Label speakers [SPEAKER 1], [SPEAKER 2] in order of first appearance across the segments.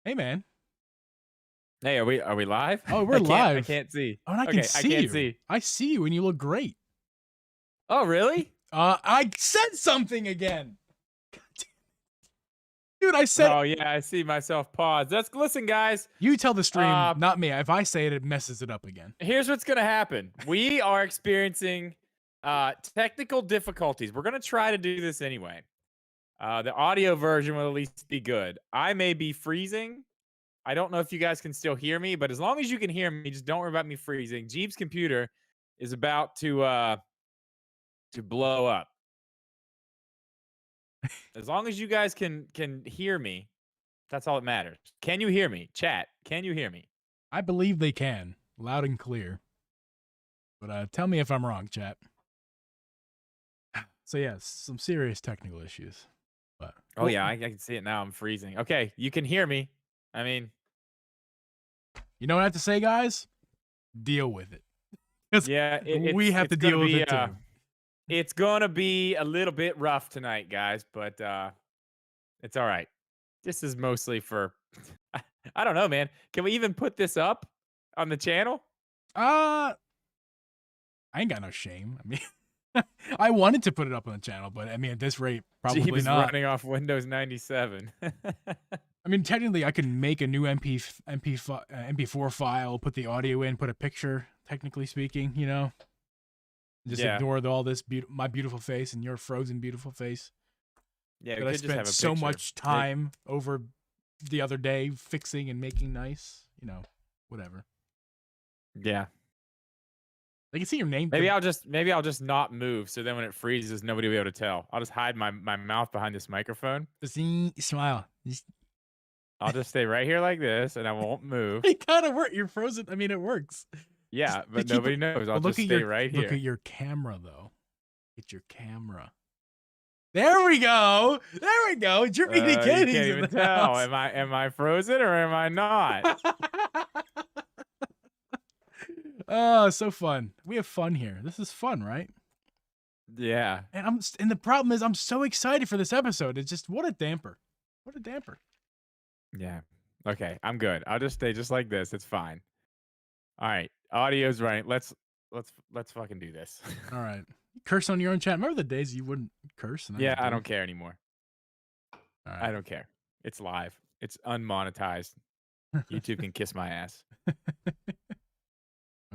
[SPEAKER 1] Hey, man.
[SPEAKER 2] Hey, are we live?
[SPEAKER 1] Oh, we're
[SPEAKER 2] I
[SPEAKER 1] live.
[SPEAKER 2] can't see.
[SPEAKER 1] Oh, and I can
[SPEAKER 2] Okay, I
[SPEAKER 1] see
[SPEAKER 2] can't
[SPEAKER 1] you.
[SPEAKER 2] see.
[SPEAKER 1] I see you, and you look great.
[SPEAKER 2] Oh, really?
[SPEAKER 1] I said something again. Dude, I said.
[SPEAKER 2] Oh, yeah, I see myself pause. Listen, guys.
[SPEAKER 1] You tell the stream, not me. If I say it, it messes it up again.
[SPEAKER 2] Here's what's gonna happen. We are experiencing technical difficulties. We're gonna try to do this anyway. The audio version will at least be good. I may be freezing. I don't know if you guys can still hear me, but as long as you can hear me, just don't worry about me freezing. Geeb's computer is about to blow up. As long as you guys can hear me, that's all that matters. Can you hear me? Chat, can you hear me?
[SPEAKER 1] I believe they can, loud and clear. But tell me if I'm wrong, chat. So yeah, some serious technical issues. But
[SPEAKER 2] oh yeah, I can see it now. I'm freezing. Okay, you can hear me. I mean,
[SPEAKER 1] you know what I have to say, guys? Deal with it.
[SPEAKER 2] Yeah,
[SPEAKER 1] we have to deal with it too.
[SPEAKER 2] It's gonna be a little bit rough tonight, guys, but it's all right. This is mostly for I don't know, man. Can we even put this up on the channel?
[SPEAKER 1] I ain't got no shame. I mean, I wanted to put it up on the channel, but I mean, at this rate, probably
[SPEAKER 2] Geeb is
[SPEAKER 1] not.
[SPEAKER 2] running off Windows 97.
[SPEAKER 1] I mean, technically, I can make a new MP4 file, put the audio in, put a picture. Technically speaking, you know, just ignore all this my beautiful face and your frozen beautiful face.
[SPEAKER 2] Yeah,
[SPEAKER 1] but I spent so much time over the other day fixing and making nice. You know, whatever.
[SPEAKER 2] Yeah.
[SPEAKER 1] I can see your name.
[SPEAKER 2] Maybe I'll just not move, so then when it freezes, nobody will be able to tell. I'll just hide my mouth behind this microphone.
[SPEAKER 1] Smile.
[SPEAKER 2] I'll just stay right here like this, and I won't move.
[SPEAKER 1] It kind of works. You're frozen. I mean, it works.
[SPEAKER 2] Yeah, but nobody knows. I'll just stay right here.
[SPEAKER 1] Look at your camera, though. It's your camera. There we go. There we go. Drippy
[SPEAKER 2] You can't even tell. Am I frozen or am I not?
[SPEAKER 1] Oh, so fun. We have fun here. This is fun, right?
[SPEAKER 2] Yeah.
[SPEAKER 1] And the problem is I'm so excited for this episode. It's just what a damper. What a damper.
[SPEAKER 2] Yeah. Okay, I'm good. I'll just stay just like this. It's fine. All right. Audio's running. Let's fucking do this.
[SPEAKER 1] All right. Curse on your own chat. Remember the days you wouldn't curse?
[SPEAKER 2] Yeah, I don't care anymore.
[SPEAKER 1] All right.
[SPEAKER 2] I don't care. It's live. It's unmonetized. YouTube can kiss my ass.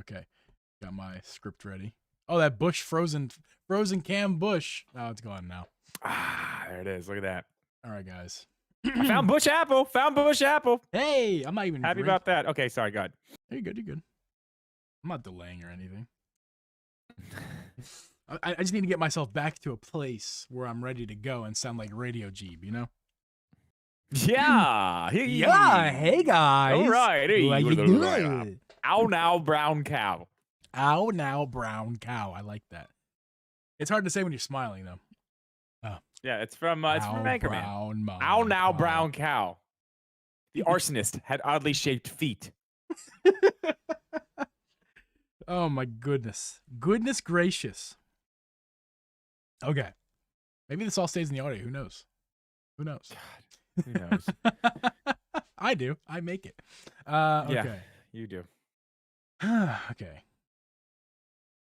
[SPEAKER 1] Okay. Got my script ready. Oh, that bush frozen cam bush. Oh, it's gone now.
[SPEAKER 2] Ah, there it is. Look at that.
[SPEAKER 1] All right, guys.
[SPEAKER 2] I found bush apple. Found bush apple.
[SPEAKER 1] Hey, I'm not even
[SPEAKER 2] happy about that. Okay, sorry, go ahead.
[SPEAKER 1] You're good. You're good. I'm not delaying or anything. I just need to get myself back to a place where I'm ready to go and sound like Radio Geeb, you know?
[SPEAKER 2] Yeah.
[SPEAKER 1] Yeah. Hey, guys.
[SPEAKER 2] All right. Hey.
[SPEAKER 1] How you doing?
[SPEAKER 2] Ow, now, brown cow.
[SPEAKER 1] Ow, now, brown cow. I like that. It's hard to say when you're smiling, though. Oh.
[SPEAKER 2] Yeah, it's from Anchorman. Ow, now, brown cow. The arsonist had oddly shaped feet.
[SPEAKER 1] Oh, my goodness. Goodness gracious. Okay. Maybe this all stays in the audio. Who knows? Who knows?
[SPEAKER 2] God, who knows?
[SPEAKER 1] I do. I make it. Okay.
[SPEAKER 2] Yeah, you do.
[SPEAKER 1] Okay.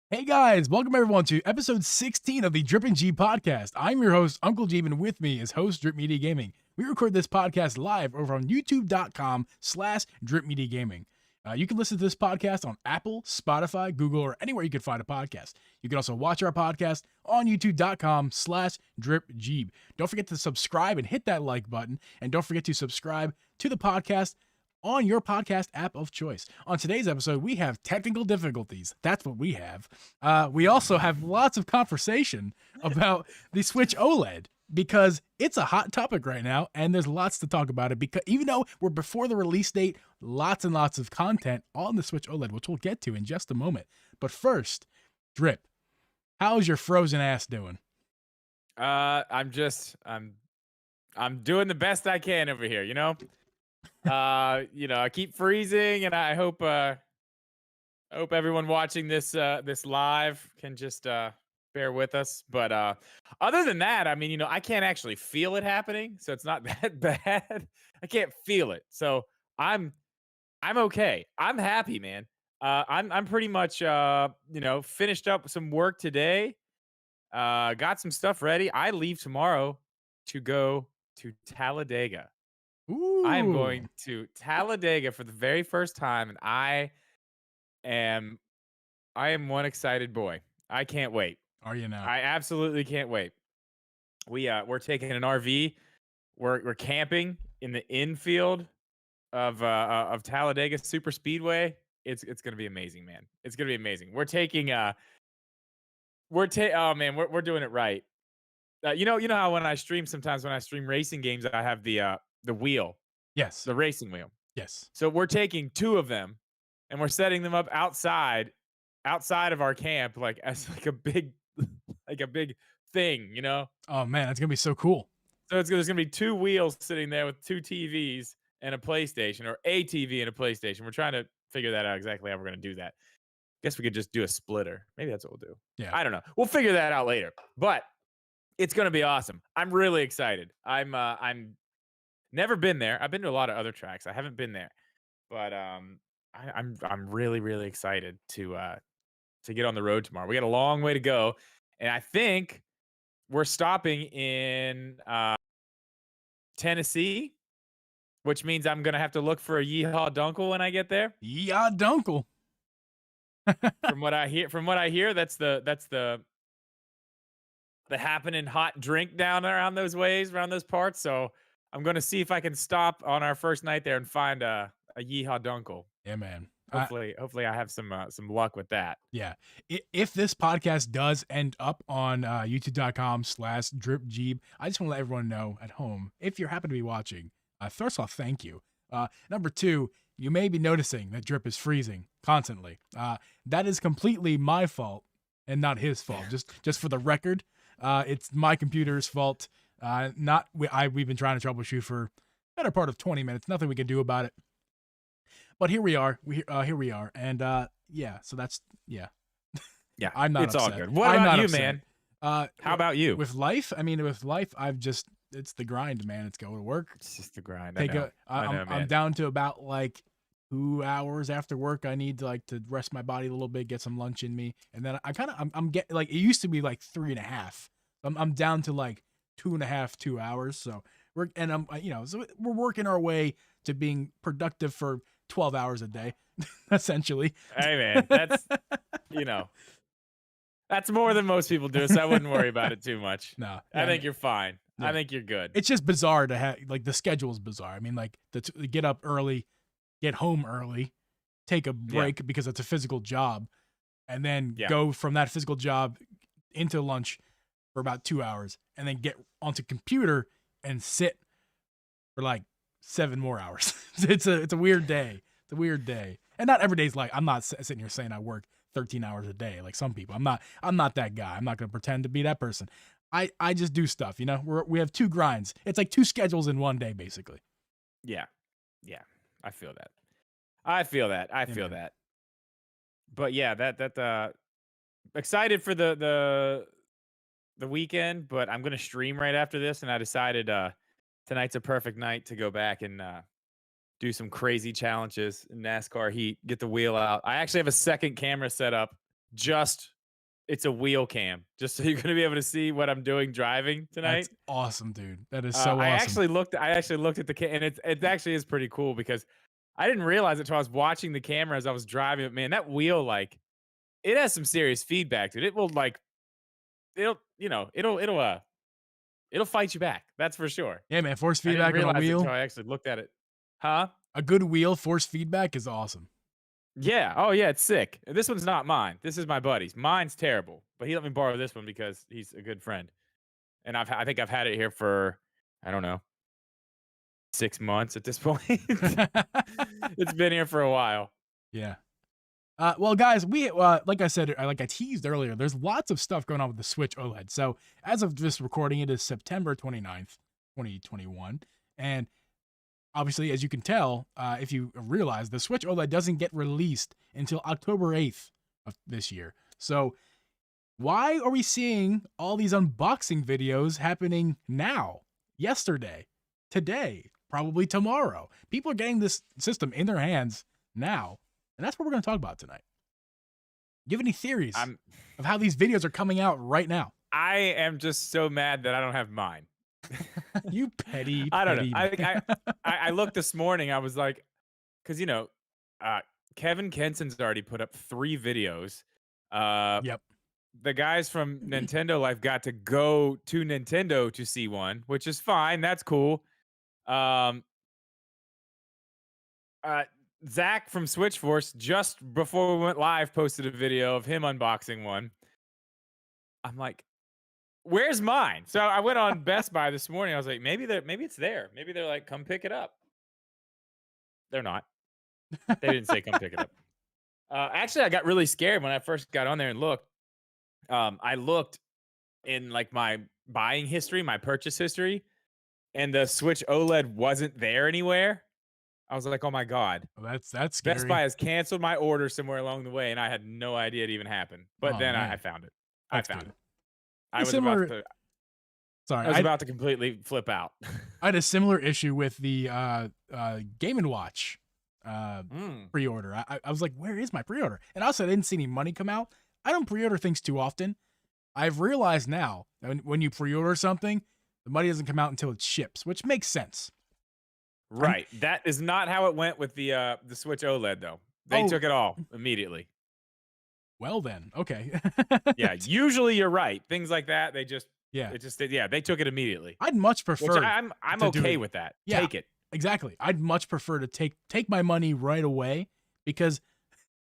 [SPEAKER 1] Hey guys, welcome everyone to episode 16 of the Drip and Geeb Podcast. I'm your host, Uncle Geeb, and with me is host Drip Media Gaming. We record this podcast live over on youtube.com/Drip Media Gaming. You can listen to this podcast on Apple, Spotify, Google, or anywhere you can find a podcast. You can also watch our podcast on youtube.com/DripGeeb. Don't forget to subscribe and hit that like button. And don't forget to subscribe to the podcast on your podcast app of choice. On today's episode, we have technical difficulties. That's what we have. We also have lots of conversation about the Switch OLED, because it's a hot topic right now, and there's lots to talk about it, because even though we're before the release date, lots and lots of content on the Switch OLED, which we'll get to in just a moment. But first, Drip, how's your frozen ass doing?
[SPEAKER 2] I'm doing the best I can over here, you know? I keep freezing, and I hope everyone watching this live can just bear bear with us. But other than that, I mean, I can't actually feel it happening, so it's not that bad. I can't feel it, so I'm I'm okay. I'm happy, man. I'm pretty much finished up some work today. Got some stuff ready. I leave tomorrow to go to Talladega. I am
[SPEAKER 1] Ooh,
[SPEAKER 2] going to Talladega for the very first time, and am I am one excited boy. I can't wait.
[SPEAKER 1] are you now?
[SPEAKER 2] I absolutely can't wait. We're taking an RV. We're camping in the infield of Talladega Super Speedway. It's gonna be amazing, man. It's gonna be amazing. Oh man, we're doing it right. You know how when I stream, sometimes when I stream racing games, I have the wheel,
[SPEAKER 1] Yes,
[SPEAKER 2] the racing wheel.
[SPEAKER 1] yes.
[SPEAKER 2] So we're taking two of them, and we're setting them up outside of our camp, like as like a big like a big thing,
[SPEAKER 1] Oh man, that's gonna be so cool.
[SPEAKER 2] So there's gonna be two wheels sitting there with two TVs and a PlayStation, or a TV and a PlayStation. We're trying to figure that out exactly how we're gonna do that. Guess we could just do a splitter. Maybe that's what we'll do.
[SPEAKER 1] Yeah.
[SPEAKER 2] I don't know. We'll figure that out later. But it's gonna be awesome. I'm really excited. I'm never been there. I've been to a lot of other tracks. I haven't been there, but I'm really really excited to get on the road tomorrow. We got a long way to go, and I think we're stopping in Tennessee, which means I'm gonna have to look for a Yeehaw Dunkel when I get there.
[SPEAKER 1] Yeah, Dunkel.
[SPEAKER 2] From what I hear, that's the happening hot drink down around those ways, around those parts. So I'm gonna see if I can stop on our first night there and find a Yeehaw Dunkel.
[SPEAKER 1] Yeah, man.
[SPEAKER 2] Hopefully I have some luck with that.
[SPEAKER 1] Yeah. If this podcast does end up on youtube.com/dripjeeb, I just want to let everyone know at home, if you're happen to be watching, first off, thank you. Number two, you may be noticing that Drip is freezing constantly. That is completely my fault and not his fault. Just for the record, it's my computer's fault. We've been trying to troubleshoot for the better part of 20 minutes. Nothing we can do about it. But here we are. Here we are. And yeah, so that's
[SPEAKER 2] Yeah.
[SPEAKER 1] I'm not
[SPEAKER 2] It's
[SPEAKER 1] upset.
[SPEAKER 2] all good. What
[SPEAKER 1] I'm
[SPEAKER 2] about
[SPEAKER 1] not
[SPEAKER 2] you,
[SPEAKER 1] upset.
[SPEAKER 2] man? How about you?
[SPEAKER 1] With life? I mean, with life, it's the grind, man. It's go to work.
[SPEAKER 2] It's just the grind.
[SPEAKER 1] I'm down to about like 2 hours after work. I need to rest my body a little bit, get some lunch in me, and then I'm getting like, it used to be like 3.5. I'm down to like 2.5, 2 hours. So we're working our way to being productive for 12 hours a day, essentially.
[SPEAKER 2] Hey man, that's more than most people do, so I wouldn't worry about it too much.
[SPEAKER 1] No,
[SPEAKER 2] I think you're fine.
[SPEAKER 1] Yeah.
[SPEAKER 2] I think you're good.
[SPEAKER 1] It's just bizarre to have, like, the schedule is bizarre. I mean, like, to get up early, get home early, take a break because it's a physical job, and then go from that physical job into lunch for about 2 hours, and then get onto computer and sit for like 7 more hours. It's a weird day. It's a weird day. And not every day's like, I'm not sitting here saying I work 13 hours a day like some people. I'm not that guy. I'm not going to pretend to be that person. I just do stuff, we have 2 grinds. It's like 2 schedules in one day, basically.
[SPEAKER 2] Yeah. I feel that. I feel that. But yeah, that excited for the weekend, but I'm gonna stream right after this, and I decided tonight's a perfect night to go back and do some crazy challenges in NASCAR heat, get the wheel out. I actually have a second camera set up. It's a wheel cam, just so you're going to be able to see what I'm doing driving tonight.
[SPEAKER 1] That's awesome, dude. That is so awesome.
[SPEAKER 2] I actually looked at the cam, and it actually is pretty cool because I didn't realize it until I was watching the camera as I was driving. But man, that wheel, like, it has some serious feedback, dude. It will it'll fight you back. That's for sure.
[SPEAKER 1] Yeah, man. Force feedback on a wheel.
[SPEAKER 2] Until I actually looked at it. Huh?
[SPEAKER 1] A good wheel, force feedback is awesome.
[SPEAKER 2] Yeah. Oh, yeah. It's sick. This one's not mine. This is my buddy's. Mine's terrible, but he let me borrow this one because he's a good friend. And I think I've had it here for, I don't know, 6 months at this point. It's been here for a while.
[SPEAKER 1] Yeah. Well, guys, we like I said, like I teased earlier, there's lots of stuff going on with the Switch OLED. So as of this recording, it is September 29th, 2021. And obviously, as you can tell, if you realize, the Switch OLED doesn't get released until October 8th of this year. So Why are we seeing all these unboxing videos happening now, yesterday, today, probably tomorrow? People are getting this system in their hands now, and that's what we're going to talk about tonight. Do you have any theories of how these videos are coming out right now?
[SPEAKER 2] I am just so mad that I don't have mine.
[SPEAKER 1] You petty.
[SPEAKER 2] I don't know. I looked this morning. I was like, because Kevin Kenson's already put up 3 videos.
[SPEAKER 1] Yep.
[SPEAKER 2] The guys from Nintendo Life got to go to Nintendo to see one, which is fine. That's cool. Zach from Switch Force, just before we went live, posted a video of him unboxing one. I'm like, where's mine? So I went on Best Buy this morning. I was like, maybe it's there. Maybe they're like, come pick it up. They're not. They didn't say come pick it up. Actually, I got really scared when I first got on there and looked. I looked in like my buying history, my purchase history, and the Switch OLED wasn't there anywhere. I was like, oh my God.
[SPEAKER 1] Well, that's scary.
[SPEAKER 2] Best Buy has canceled my order somewhere along the way, and I had no idea it even happened. But then I found it.
[SPEAKER 1] That's
[SPEAKER 2] I found
[SPEAKER 1] good.
[SPEAKER 2] it. I was about to completely flip out.
[SPEAKER 1] I had a similar issue with the Game & Watch pre-order. I was like, where is my pre-order? And also, I didn't see any money come out. I don't pre-order things too often. I've realized now that when you pre-order something, the money doesn't come out until it ships, which makes sense.
[SPEAKER 2] Right. That is not how it went with the Switch OLED, though. They took it all immediately.
[SPEAKER 1] Well, then, okay.
[SPEAKER 2] Yeah, usually you're right. Things like that, they took it immediately.
[SPEAKER 1] I'd much prefer.
[SPEAKER 2] Which I'm okay with that.
[SPEAKER 1] Yeah,
[SPEAKER 2] take it.
[SPEAKER 1] Exactly. I'd much prefer to take my money right away because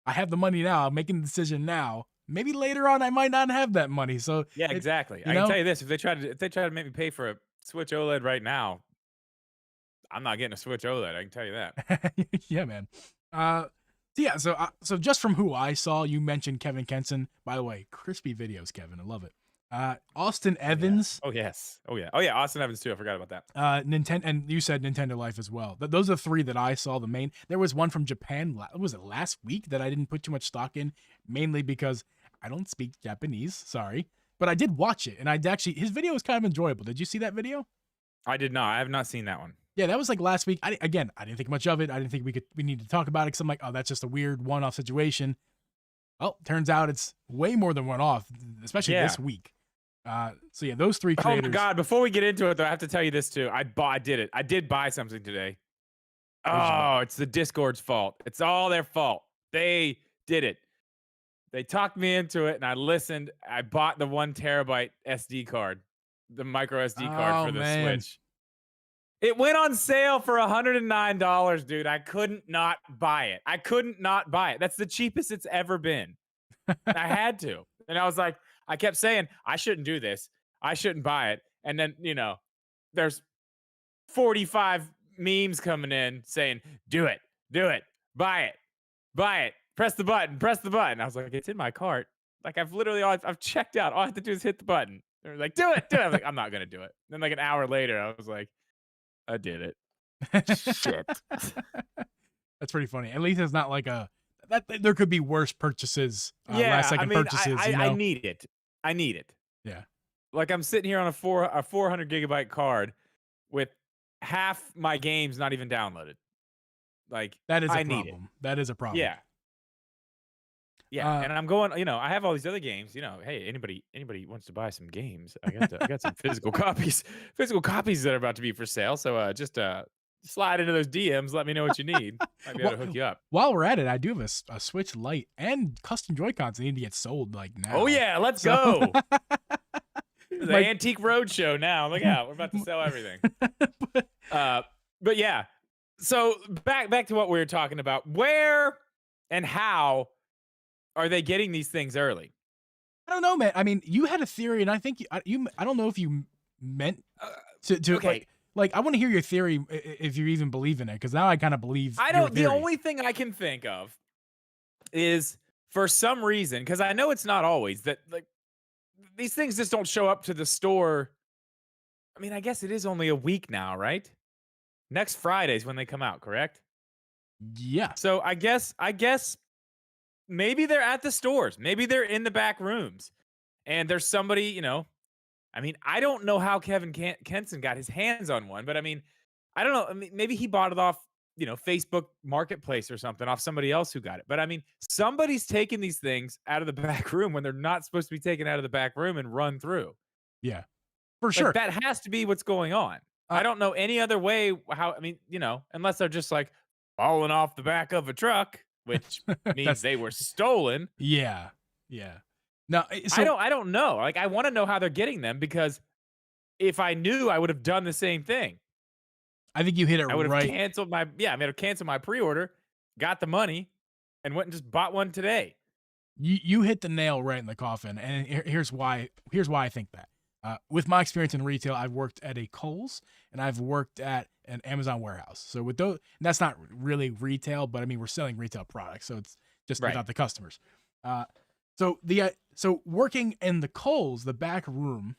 [SPEAKER 1] I have the money now. I'm making the decision now. Maybe later on I might not have that money. So
[SPEAKER 2] yeah, exactly. I can tell you this: if they try to make me pay for a Switch OLED right now, I'm not getting a Switch OLED. I can tell you that.
[SPEAKER 1] Yeah, man. So just from who I saw, you mentioned Kevin Kenson. By the way, crispy videos, Kevin. I love it. Austin Evans.
[SPEAKER 2] Oh yes. Oh yeah. Austin Evans too. I forgot about that.
[SPEAKER 1] Nintendo, and you said Nintendo Life as well. Those are 3 that I saw. The main. There was one from Japan. Was it last week that I didn't put too much stock in, mainly because I don't speak Japanese. Sorry, but I did watch it, and his video was kind of enjoyable. Did you see that video?
[SPEAKER 2] I did not. I have not seen that one.
[SPEAKER 1] Yeah, that was like last week. I didn't think much of it. I didn't think we need to talk about it because I'm like, oh, that's just a weird one-off situation. Well, turns out it's way more than one-off, especially this week. So yeah, those 3 creators.
[SPEAKER 2] Oh my God! Before we get into it, though, I have to tell you this too. I did it. I did buy something today. Oh, it's the Discord's fault. It's all their fault. They did it. They talked me into it, and I listened. I bought the 1 terabyte SD card, the micro SD card for the Switch. It went on sale for $109, dude. I couldn't not buy it. That's the cheapest it's ever been. I had to. And I was like, I kept saying, I shouldn't do this. I shouldn't buy it. And then, there's 45 memes coming in saying, do it, buy it, press the button. I was like, it's in my cart. Like I've checked out. All I have to do is hit the button. They're like, do it. I'm like, I'm not going to do it. Then like an hour later, I was like, I did it. Shit.
[SPEAKER 1] That's pretty funny. At least it's not like there could be worse purchases. Last second purchases.
[SPEAKER 2] I need it.
[SPEAKER 1] Yeah.
[SPEAKER 2] Like I'm sitting here on a 400 gigabyte card with half my games not even downloaded. Like
[SPEAKER 1] that is a
[SPEAKER 2] problem.
[SPEAKER 1] Need it. That is a problem.
[SPEAKER 2] Yeah. Yeah, and I'm going. I have all these other games. Hey, anybody wants to buy some games? I got some physical copies that are about to be for sale. So just slide into those DMs. Let me know what you need. Might be able to hook you up.
[SPEAKER 1] While we're at it, I do have a Switch Lite and custom Joy-Cons that need to get sold like now.
[SPEAKER 2] Oh yeah, let's go. The Antique Roadshow now. Look out, we're about to sell everything. But yeah. So back to what we were talking about. Where and how are they getting these things early?
[SPEAKER 1] I don't know, man. I mean, you had a theory, and I think I don't know if you meant to
[SPEAKER 2] okay.
[SPEAKER 1] Like I want to hear your theory if you even believe in it, because now I kind of believe.
[SPEAKER 2] I don't. The only thing I can think of is for some reason, because I know it's not always that. Like these things just don't show up to the store. I mean, I guess it is only a week now, right? Next Friday's when they come out, correct?
[SPEAKER 1] Yeah.
[SPEAKER 2] So I guess maybe they're at the stores. Maybe they're in the back rooms. and there's somebody, I mean, I don't know how Kevin Kenson got his hands on one, but I mean, I don't know. I mean, maybe he bought it off, Facebook Marketplace or something off somebody else who got it. But I mean, somebody's taking these things out of the back room when they're not supposed to be taken out of the back room and run through.
[SPEAKER 1] Yeah, for
[SPEAKER 2] Like
[SPEAKER 1] sure.
[SPEAKER 2] that has to be what's going on.
[SPEAKER 1] Uh,
[SPEAKER 2] I don't know any other way how, I mean, unless they're just like falling off the back of a truck, which means
[SPEAKER 1] that's
[SPEAKER 2] they were stolen.
[SPEAKER 1] yeah, yeah. No,
[SPEAKER 2] I don't know. Like I want to know how they're getting them because if I knew, I would have done the same thing.
[SPEAKER 1] I think you hit it
[SPEAKER 2] I would have
[SPEAKER 1] right.
[SPEAKER 2] canceled my I mean, I've canceled my pre-order, got the money, and went and just bought one today.
[SPEAKER 1] You hit the nail right in the coffin, and here's why. Here's why I think that. With my experience in retail, I've worked at a Kohl's and I've worked at an Amazon warehouse. So with those, that's not really retail, but I mean we're selling retail products, so it's just
[SPEAKER 2] Right.
[SPEAKER 1] without the customers. So working in the Kohl's, the back room,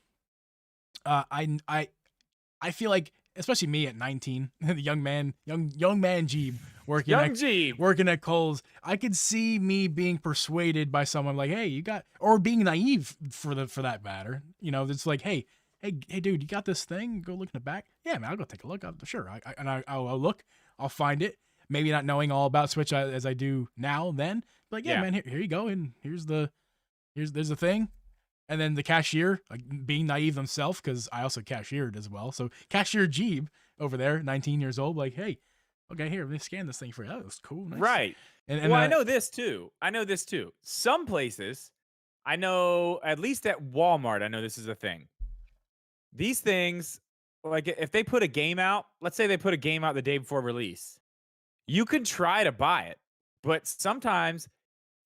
[SPEAKER 1] I feel like, especially me at 19, the young man Geeb working
[SPEAKER 2] Young
[SPEAKER 1] at
[SPEAKER 2] Geeb.
[SPEAKER 1] working at Kohl's, I could see me being persuaded by someone like, "Hey, you got," or being naive for that matter. It's like, "Hey, dude, you got this thing? Go look in the back." Yeah, man, I'll go take a look. Sure, I'll look, I'll find it. Maybe not knowing all about Switch as I do now. Then, like, yeah,
[SPEAKER 2] Yeah.
[SPEAKER 1] man, here you go, and there's the thing. And then the cashier, like being naive themselves, because I also cashiered as well. So cashier Geeb over there, 19 years old, like, "Hey, okay, here, let me scan this thing for you. That was cool, nice."
[SPEAKER 2] Right.
[SPEAKER 1] And
[SPEAKER 2] Well, I know this too. Some places, I know, at least at Walmart, I know this is a thing. These things, like if they put a game out, let's say they put a game out the day before release, you can try to buy it, but sometimes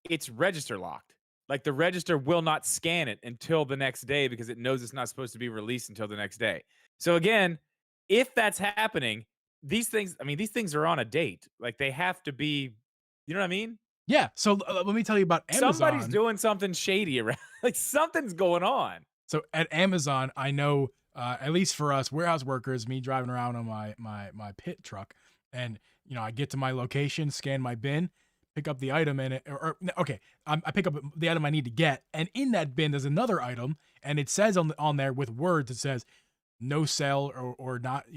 [SPEAKER 2] it's register locked. Like the register will not scan it until the next day because it knows it's not supposed to be released until the next day. So again, if that's happening, these things are on a date. Like they have to be, you know what I mean?
[SPEAKER 1] yeah, so let me tell you about
[SPEAKER 2] Somebody's
[SPEAKER 1] Amazon.
[SPEAKER 2] doing something shady around. Like something's going on.
[SPEAKER 1] So at Amazon, I know, at least for us warehouse workers, me driving around on my pit truck, and I get to my location, scan my bin, pick up the item in it, okay, I pick up the item I need to get, and in that bin there's another item, and it says on there with words, it says no sale or not,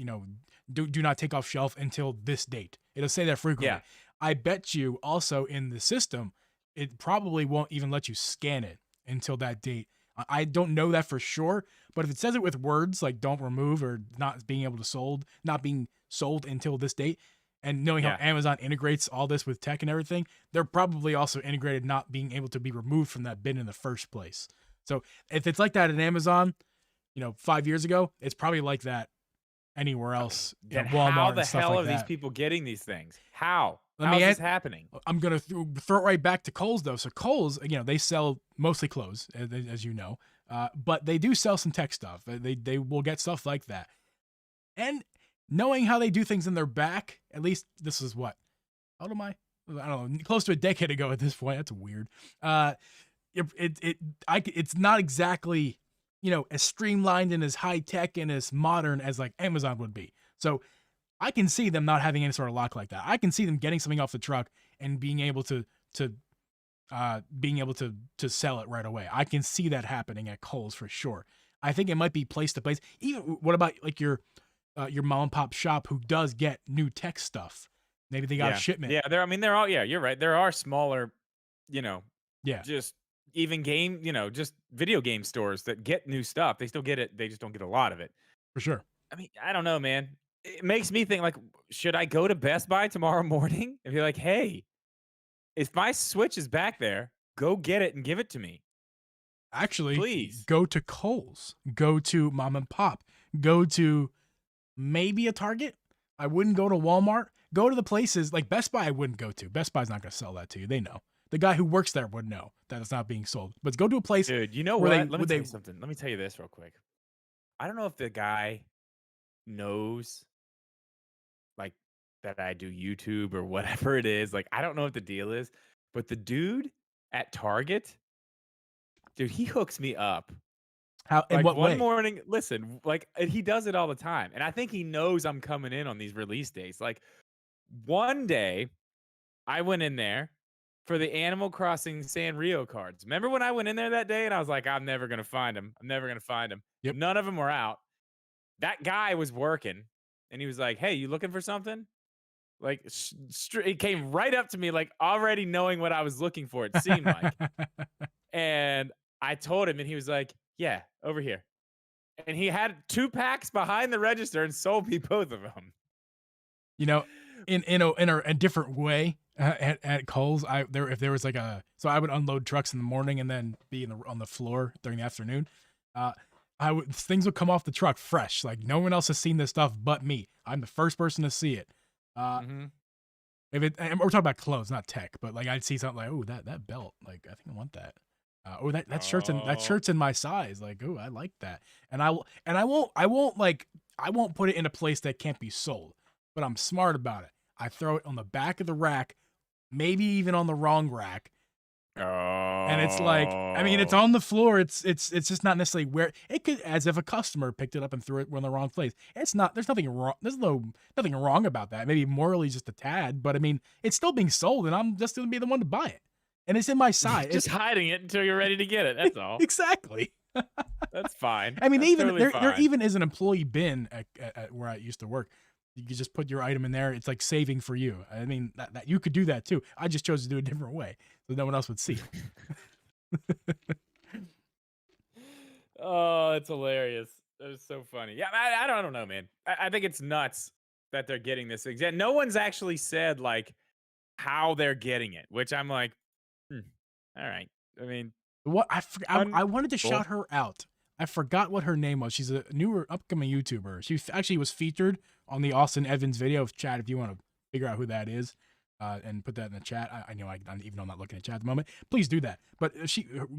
[SPEAKER 1] do not take off shelf until this date. It'll say that frequently.
[SPEAKER 2] Yeah.
[SPEAKER 1] I bet you also in the system, it probably won't even let you scan it until that date. I don't know that for sure, but if it says it with words like "don't remove" or "not being sold until this date," and knowing
[SPEAKER 2] Yeah.
[SPEAKER 1] how Amazon integrates all this with tech and everything, they're probably also integrated not being able to be removed from that bin in the first place. So if it's like that at Amazon, 5 years ago, it's probably like that anywhere else.
[SPEAKER 2] Then
[SPEAKER 1] Walmart
[SPEAKER 2] how
[SPEAKER 1] and
[SPEAKER 2] the
[SPEAKER 1] stuff
[SPEAKER 2] hell
[SPEAKER 1] like
[SPEAKER 2] are these
[SPEAKER 1] that.
[SPEAKER 2] people getting these things? How?
[SPEAKER 1] Let
[SPEAKER 2] How's
[SPEAKER 1] me
[SPEAKER 2] this
[SPEAKER 1] add-
[SPEAKER 2] happening?
[SPEAKER 1] I'm gonna throw it right back to Kohl's though. So Kohl's, they sell mostly clothes, as you know, but they do sell some tech stuff. They will get stuff like that, and knowing how they do things in their back, at least this is what, how old am I? I don't know, close to a decade ago at this point. That's weird. It's not exactly as streamlined and as high tech and as modern as like Amazon would be. So I can see them not having any sort of lock like that. I can see them getting something off the truck and being able to sell it right away. I can see that happening at Kohl's for sure. I think it might be place to place. Even what about like your mom and pop shop who does get new tech stuff? Maybe they got a shipment.
[SPEAKER 2] Yeah, they're all, yeah, you're right. There are smaller,
[SPEAKER 1] Yeah,
[SPEAKER 2] just even just video game stores that get new stuff. They still get it. They just don't get a lot of it.
[SPEAKER 1] for sure.
[SPEAKER 2] I mean, I don't know, man. It makes me think like, should I go to Best Buy tomorrow morning and be like, hey, if my Switch is back there, go get it and give it to me.
[SPEAKER 1] Actually,
[SPEAKER 2] Please.
[SPEAKER 1] go to Kohl's, go to mom and pop, go to maybe a Target. I wouldn't go to Walmart. Go to the places like Best Buy. I wouldn't go to. Best Buy's not going to sell that to you. They know. The guy who works there would know that it's not being sold. But go to a place.
[SPEAKER 2] Dude, you know
[SPEAKER 1] where
[SPEAKER 2] what?
[SPEAKER 1] they-
[SPEAKER 2] Let me
[SPEAKER 1] where
[SPEAKER 2] tell
[SPEAKER 1] they-
[SPEAKER 2] you something. Let me tell you this real quick. I don't know if the guy knows like that I do YouTube or whatever it is. Like, I don't know what the deal is, but the dude at Target, dude, he hooks me up.
[SPEAKER 1] How in
[SPEAKER 2] Like
[SPEAKER 1] what
[SPEAKER 2] one
[SPEAKER 1] way?
[SPEAKER 2] morning, listen, like he does it all the time. And I think he knows I'm coming in on these release days. Like one day I went in there for the Animal Crossing Sanrio cards. Remember when I went in there that day and I was like, I'm never gonna find them. I'm never gonna find them.
[SPEAKER 1] Yep.
[SPEAKER 2] None of them were out. That guy was working, and he was like, "Hey, you looking for something?" Like, he came right up to me, like already knowing what I was looking for. It seemed like, and I told him, and he was like, "Yeah, over here." And he had 2 packs behind the register and sold me both of them.
[SPEAKER 1] You know, in a different way at Kohl's, if there was like so I would unload trucks in the morning and then be on the floor during the afternoon. Uh, things would come off the truck fresh, like no one else has seen this stuff but me. I'm the first person to see it.
[SPEAKER 2] Mm-hmm.
[SPEAKER 1] And we're talking about clothes, not tech, but like I'd see something like, oh, that belt, like I think I want that. Oh, that shirt's in my size. Like, oh, I like that. And I won't put it in a place that can't be sold. But I'm smart about it. I throw it on the back of the rack, maybe even on the wrong rack. And it's like, I mean, it's on the floor. It's just not necessarily where it could, as if a customer picked it up and threw it in the wrong place. It's not. There's nothing wrong. There's nothing wrong about that. Maybe morally just a tad, but I mean, it's still being sold, and I'm just gonna be the one to buy it. And it's in my size.
[SPEAKER 2] Just hiding it until you're ready to get it. That's all.
[SPEAKER 1] Exactly.
[SPEAKER 2] That's fine.
[SPEAKER 1] I mean,
[SPEAKER 2] That's
[SPEAKER 1] there even is an employee bin at where I used to work. You could just put your item in there. It's like saving for you. I mean, that you could do that too. I just chose to do it a different way so no one else would see it.
[SPEAKER 2] Oh, it's hilarious. That is so funny. Yeah, I don't know, man. I think it's nuts that they're getting this thing. No one's actually said like how they're getting it, which I'm like, all right. I mean,
[SPEAKER 1] What I wanted to shout her out. I forgot what her name was. She's a newer upcoming YouTuber. She actually was featured on the Austin Evans video. Chat, if you want to figure out who that is, and put that in the chat. I know even though I'm not looking at chat at the moment, please do that. But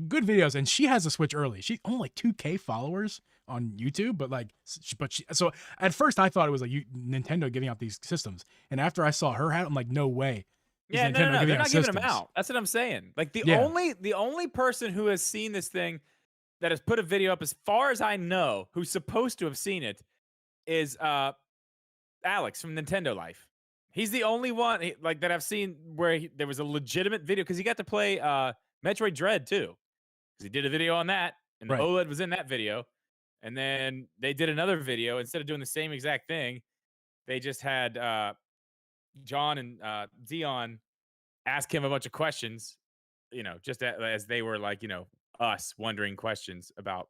[SPEAKER 1] good videos, and she has a Switch early. She's only like 2K followers on YouTube, but so at first I thought it was like Nintendo giving out these systems, and after I saw her hat, I'm like, no way.
[SPEAKER 2] Yeah, no, they're not giving them out. That's what I'm saying. Like the only person who has seen this thing that has put a video up, as far as I know, who's supposed to have seen it, is Alex from Nintendo Life. He's the only one that I've seen where there was a legitimate video because he got to play Metroid Dread too. Because he did a video on that, and the OLED was in that video. And then they did another video. Instead of doing the same exact thing, they just had John and Dion ask him a bunch of questions, just as they were like, us wondering questions about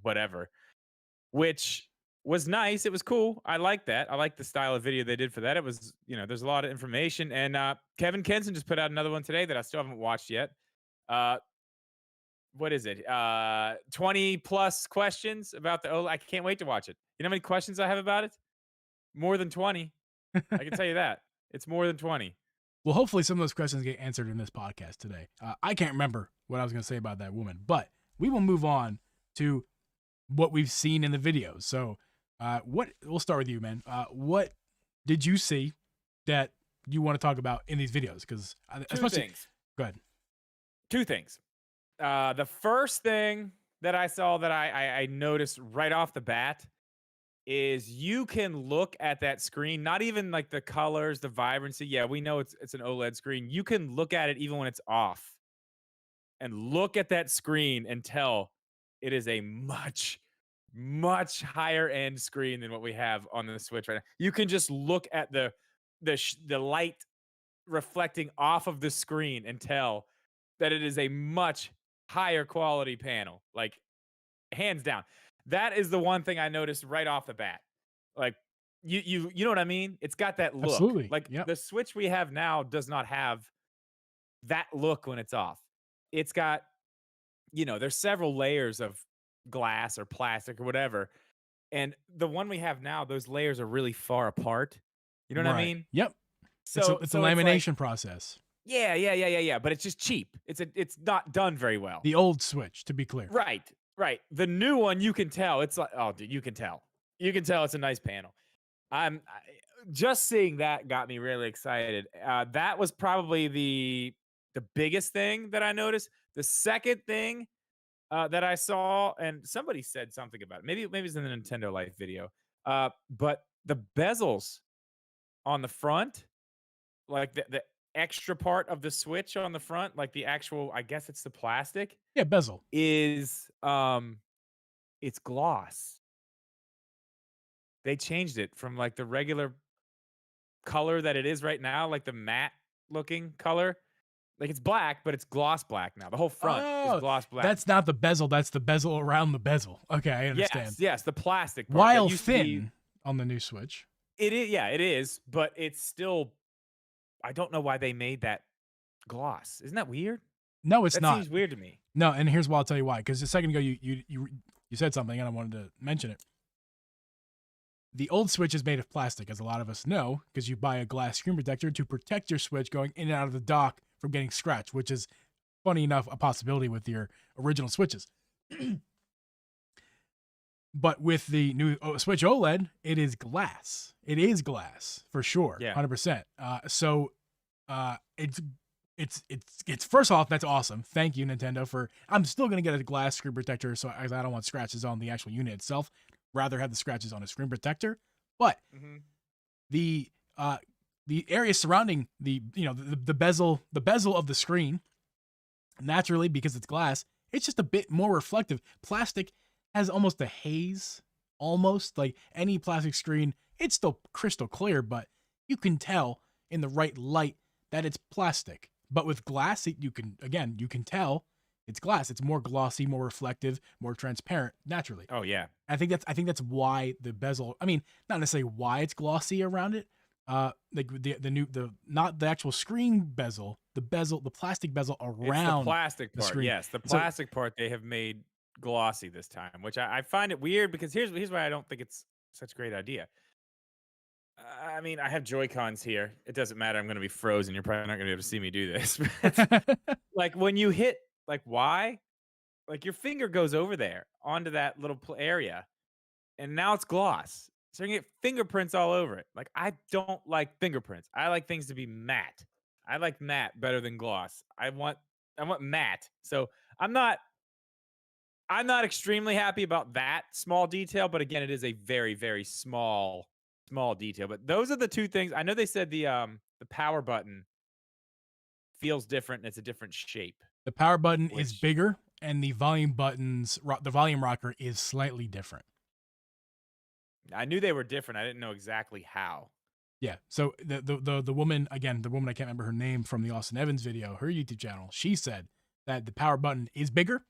[SPEAKER 2] whatever, which was nice. It was cool. I like that. I like the style of video they did for that. It was, there's a lot of information. And Kevin Kenson just put out another one today that I still haven't watched yet. What is it? 20 plus questions about the OLED. I can't wait to watch it. You know how many questions I have about it? More than 20. I can tell you that. It's more than 20.
[SPEAKER 1] Well, hopefully some of those questions get answered in this podcast today. I can't remember what I was going to say about that woman, but we will move on to what we've seen in the videos. So we'll start with you, man. What did you see that you want to talk about in these videos? Because
[SPEAKER 2] Two things.
[SPEAKER 1] Go ahead.
[SPEAKER 2] Two things. The first thing that I saw that I noticed right off the bat is you can look at that screen, not even like the colors, the vibrancy. Yeah, we know it's an OLED screen. You can look at it even when it's off and look at that screen and tell it is a much, much higher end screen than what we have on the Switch right now. You can just look at the light reflecting off of the screen and tell that it is a much higher quality panel, like hands down. That is the one thing I noticed right off the bat. Like you know what I mean? It's got that look.
[SPEAKER 1] Absolutely.
[SPEAKER 2] Like the Switch we have now does not have that look when it's off. It's got, there's several layers of glass or plastic or whatever. And the one we have now, those layers are really far apart. You know what I mean?
[SPEAKER 1] Yep. So it's a lamination process.
[SPEAKER 2] Yeah. But it's just cheap. It's not done very well.
[SPEAKER 1] The old Switch, to be clear.
[SPEAKER 2] Right. The new one, you can tell. It's like, oh, dude, you can tell. You can tell it's a nice panel. Just seeing that got me really excited. That was probably the biggest thing that I noticed. The second thing that I saw, and somebody said something about it. Maybe it's in the Nintendo Life video. But the bezels on the front, like extra part of the switch on the front, like the actual, I guess it's the plastic,
[SPEAKER 1] Yeah, bezel.
[SPEAKER 2] is it's gloss. They changed it from like the regular color that it is right now, like the matte looking color. Like it's black, but it's gloss black now. The whole front is
[SPEAKER 1] Oh,
[SPEAKER 2] gloss black.
[SPEAKER 1] that's not the bezel. That's the bezel around the bezel. Okay, I understand.
[SPEAKER 2] Yes, the plastic part.
[SPEAKER 1] While
[SPEAKER 2] that used to be,
[SPEAKER 1] thin on the new Switch.
[SPEAKER 2] it is, yeah, it is, but it's still. I don't know why they made that gloss. Isn't that weird?
[SPEAKER 1] No, it's
[SPEAKER 2] That
[SPEAKER 1] not.
[SPEAKER 2] seems weird to me.
[SPEAKER 1] No, and here's why. I'll tell you why. Because a second ago you said something, and I wanted to mention it. The old Switch is made of plastic, as a lot of us know, because you buy a glass screen protector to protect your Switch going in and out of the dock from getting scratched, which is, funny enough, a possibility with your original Switches. But with the new Switch OLED, it is glass. It is glass for sure,
[SPEAKER 2] Yeah.
[SPEAKER 1] 100%. It's first off, that's awesome. Thank you, Nintendo. I'm still gonna get a glass screen protector, so I don't want scratches on the actual unit itself. Rather have the scratches on a screen protector. But the area surrounding the bezel of the screen, naturally, because it's glass, it's just a bit more reflective. Plastic has almost a haze, almost like any plastic screen. It's still crystal clear, but you can tell in the right light that it's plastic. But with glass, you can tell it's glass. It's more glossy, more reflective, more transparent naturally.
[SPEAKER 2] Oh yeah.
[SPEAKER 1] I think that's why the bezel, I mean, not necessarily why it's glossy around it. Like not the actual screen bezel, the plastic bezel around
[SPEAKER 2] the plastic part.
[SPEAKER 1] screen.
[SPEAKER 2] Yes, the plastic part they have made glossy this time, which I find it weird because here's why I don't think it's such a great idea. I mean, I have Joy-Cons here. It doesn't matter. I'm going to be frozen. You're probably not going to be able to see me do this. Like when you hit, like why? Like your finger goes over there onto that little area, and now it's gloss. So you get fingerprints all over it. Like I don't like fingerprints. I like things to be matte. I like matte better than gloss. I want matte. So I'm not extremely happy about that small detail, but again, it is a very, very small detail. But those are the two things. I know they said the power button feels different and it's a different shape.
[SPEAKER 1] The power button is bigger, and the volume rocker is slightly different.
[SPEAKER 2] I knew they were different. I didn't know exactly how.
[SPEAKER 1] Yeah. So the woman, again, I can't remember her name, from the Austin Evans video, her YouTube channel, she said that the power button is bigger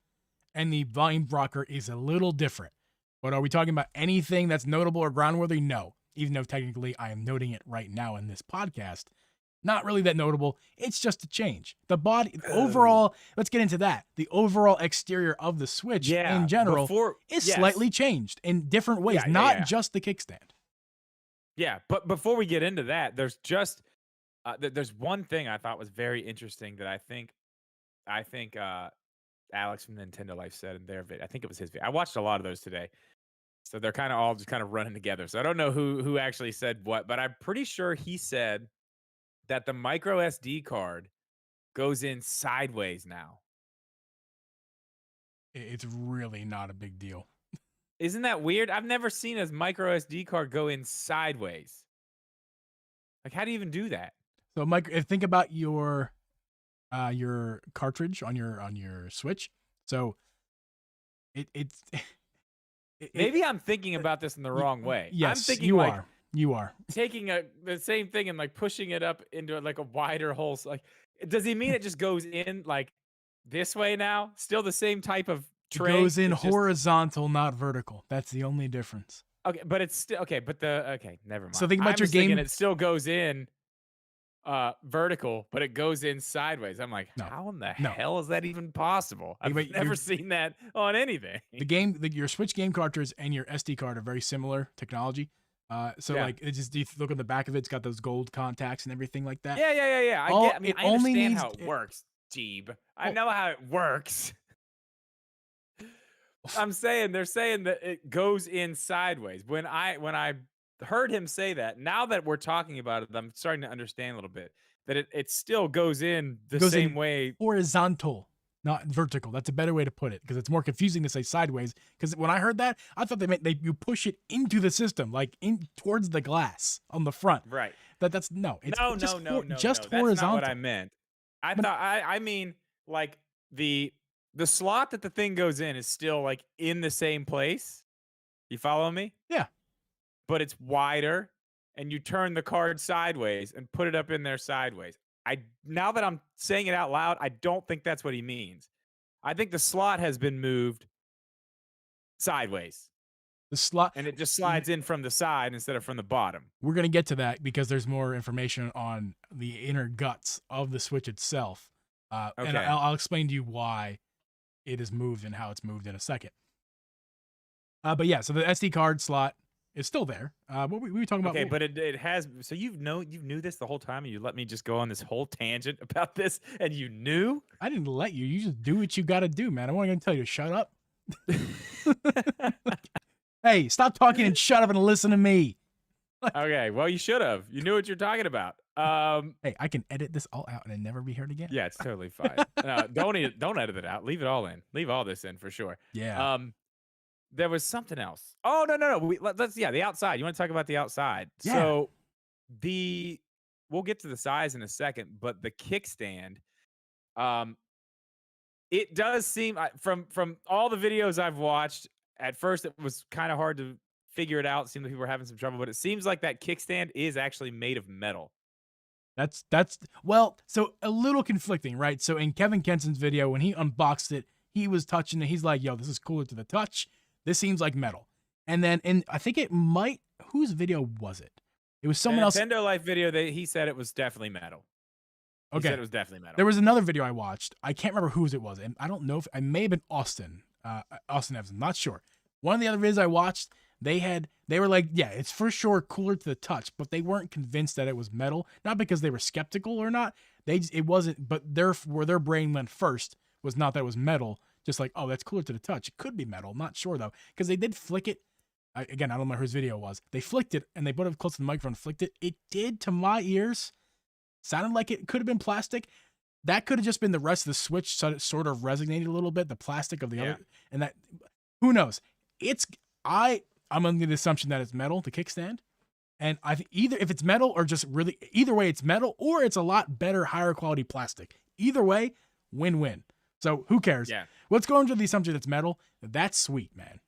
[SPEAKER 1] and the volume rocker is a little different. But are we talking about anything that's notable or groundworthy? No. Even though technically I am noting it right now in this podcast. Not really that notable. It's just a change. The body, overall, let's get into that. The overall exterior of the Switch in general is slightly changed in different ways, not just the kickstand.
[SPEAKER 2] Yeah, but before we get into that, there's just there's one thing I thought was very interesting that I think Alex from Nintendo Life said in their video. I think it was his video. I watched a lot of those today. So they're kind of all just kind of running together. So I don't know who actually said what, but I'm pretty sure he said that the micro SD card goes in sideways now.
[SPEAKER 1] It's really not a big deal.
[SPEAKER 2] Isn't that weird? I've never seen a micro SD card go in sideways. Like, how do you even do that?
[SPEAKER 1] So, Mike, think about your cartridge on your Switch. So, it's
[SPEAKER 2] maybe I'm thinking about this in the wrong way.
[SPEAKER 1] Yes,
[SPEAKER 2] I'm thinking
[SPEAKER 1] you are
[SPEAKER 2] taking the same thing and like pushing it up into like a wider hole. So, like, does he mean it just goes in like this way now? Still the same type of tray?
[SPEAKER 1] It goes in horizontal, not vertical. That's the only difference.
[SPEAKER 2] Okay, but it's still okay. But never mind.
[SPEAKER 1] So think about your game.
[SPEAKER 2] It still goes in vertical, but it goes in sideways. I'm like, how in the hell is that even possible? I've never seen that on anything.
[SPEAKER 1] Your Switch game cartridge and your SD card are very similar technology. Like it's just, you look on the back of it, it's got those gold contacts and everything like that.
[SPEAKER 2] Yeah. I understand how it works, Geeb. I know how it works. I'm saying they're saying that it goes in sideways. When I heard him say that, now that we're talking about it, I'm starting to understand a little bit that it still goes in the same way.
[SPEAKER 1] Horizontal. not vertical. That's a better way to put it because it's more confusing to say sideways. Because when I heard that, I thought they meant you push it into the system, like in towards the glass on the front.
[SPEAKER 2] Right.
[SPEAKER 1] That's no, it's
[SPEAKER 2] No,
[SPEAKER 1] just
[SPEAKER 2] no, no, no,
[SPEAKER 1] just
[SPEAKER 2] no. That's
[SPEAKER 1] horizontal.
[SPEAKER 2] not what I meant. I
[SPEAKER 1] But
[SPEAKER 2] thought I mean like the slot that the thing goes in is still like in the same place. You follow me?
[SPEAKER 1] yeah,
[SPEAKER 2] But it's wider and you turn the card sideways and put it up in there sideways. I now that I'm saying it out loud, I don't think that's what he means. I think the slot has been moved sideways
[SPEAKER 1] the slot.
[SPEAKER 2] and it just slides in from the side instead of from the bottom.
[SPEAKER 1] We're gonna get to that because there's more information on the inner guts of the Switch itself, and
[SPEAKER 2] Okay.
[SPEAKER 1] I'll explain to you why it is moved and how it's moved in a second. But yeah, so the SD card slot is still there. What we were talking about?
[SPEAKER 2] Okay, but it has. So you knew this the whole time, and you let me just go on this whole tangent about this, and you knew.
[SPEAKER 1] I didn't let you. You just do what you got to do, man. I'm not gonna tell you to shut up. Hey, stop talking and shut up and listen to me.
[SPEAKER 2] Okay, well you should have. You knew what you're talking about.
[SPEAKER 1] Hey, I can edit this all out and it never be heard again.
[SPEAKER 2] Yeah, it's totally fine. Don't edit it out. Leave it all in. Leave all this in for sure.
[SPEAKER 1] Yeah.
[SPEAKER 2] There was something else. Oh no. Let's the outside. You want to talk about the outside?
[SPEAKER 1] Yeah.
[SPEAKER 2] So we'll get to the size in a second, but the kickstand, it does seem from all the videos I've watched. At first, it was kind of hard to figure it out. It seemed like people were having some trouble, but it seems like that kickstand is actually made of metal.
[SPEAKER 1] That's well, so a little conflicting, right? So in Kevin Kenson's video, when he unboxed it, he was touching it. He's like, "Yo, this is cooler to the touch. This seems like metal." And then I think it might. Whose video was it? It was someone else.
[SPEAKER 2] Nintendo Life video. He said it was definitely metal. He said it was definitely metal.
[SPEAKER 1] There was another video I watched. I can't remember whose it was, and I don't know if it may have been Austin Evans. I'm not sure. One of the other videos I watched, they were like, yeah, it's for sure cooler to the touch, but they weren't convinced that it was metal. Not because they were skeptical or not. It wasn't, but where their brain went first was not that it was metal. Just like, oh, that's cooler to the touch. It could be metal. Not sure though, because they did flick it. Again, I don't know whose video it was. They flicked it and they put it close to the microphone, flicked it. It did to my ears. Sounded like it could have been plastic. That could have just been the rest of the Switch, so it sort of resonated a little bit. The plastic of the other, and that, who knows? I'm under the assumption that it's metal, the kickstand, and I think either if it's metal or just really either way it's metal or it's a lot better, higher quality plastic. Either way, win-win. So who cares?
[SPEAKER 2] Yeah.
[SPEAKER 1] Let's go into the assumption it's metal. That's sweet, man.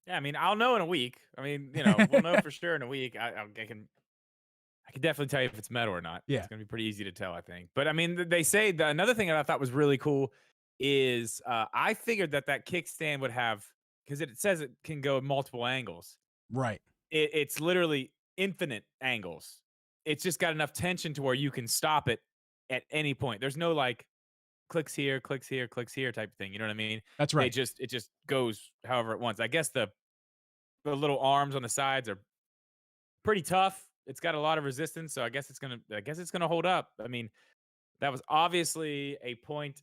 [SPEAKER 2] Yeah, I mean, I'll know in a week. I mean, we'll know for sure in a week. I can definitely tell you if it's metal or not.
[SPEAKER 1] Yeah.
[SPEAKER 2] It's gonna be pretty easy to tell, I think. But I mean, they say another thing that I thought was really cool is I figured that kickstand would have, because it says it can go in multiple angles.
[SPEAKER 1] Right.
[SPEAKER 2] It's literally infinite angles. It's just got enough tension to where you can stop it at any point. There's no like clicks here, clicks here, clicks here type of thing. You know what I mean?
[SPEAKER 1] That's right.
[SPEAKER 2] It just goes however it wants. I guess the little arms on the sides are pretty tough. It's got a lot of resistance, so I guess it's gonna hold up. I mean, that was obviously a point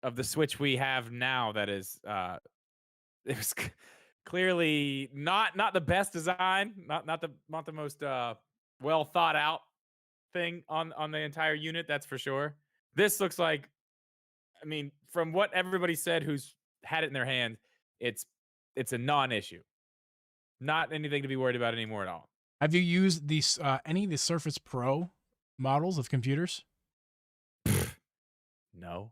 [SPEAKER 2] of the Switch we have now that is it was clearly not the best design, not the most well thought out thing on the entire unit, that's for sure. This looks like, I mean, from what everybody said who's had it in their hand, it's a non-issue. Not anything to be worried about anymore at all.
[SPEAKER 1] Have you used these any of the Surface Pro models of computers?
[SPEAKER 2] No.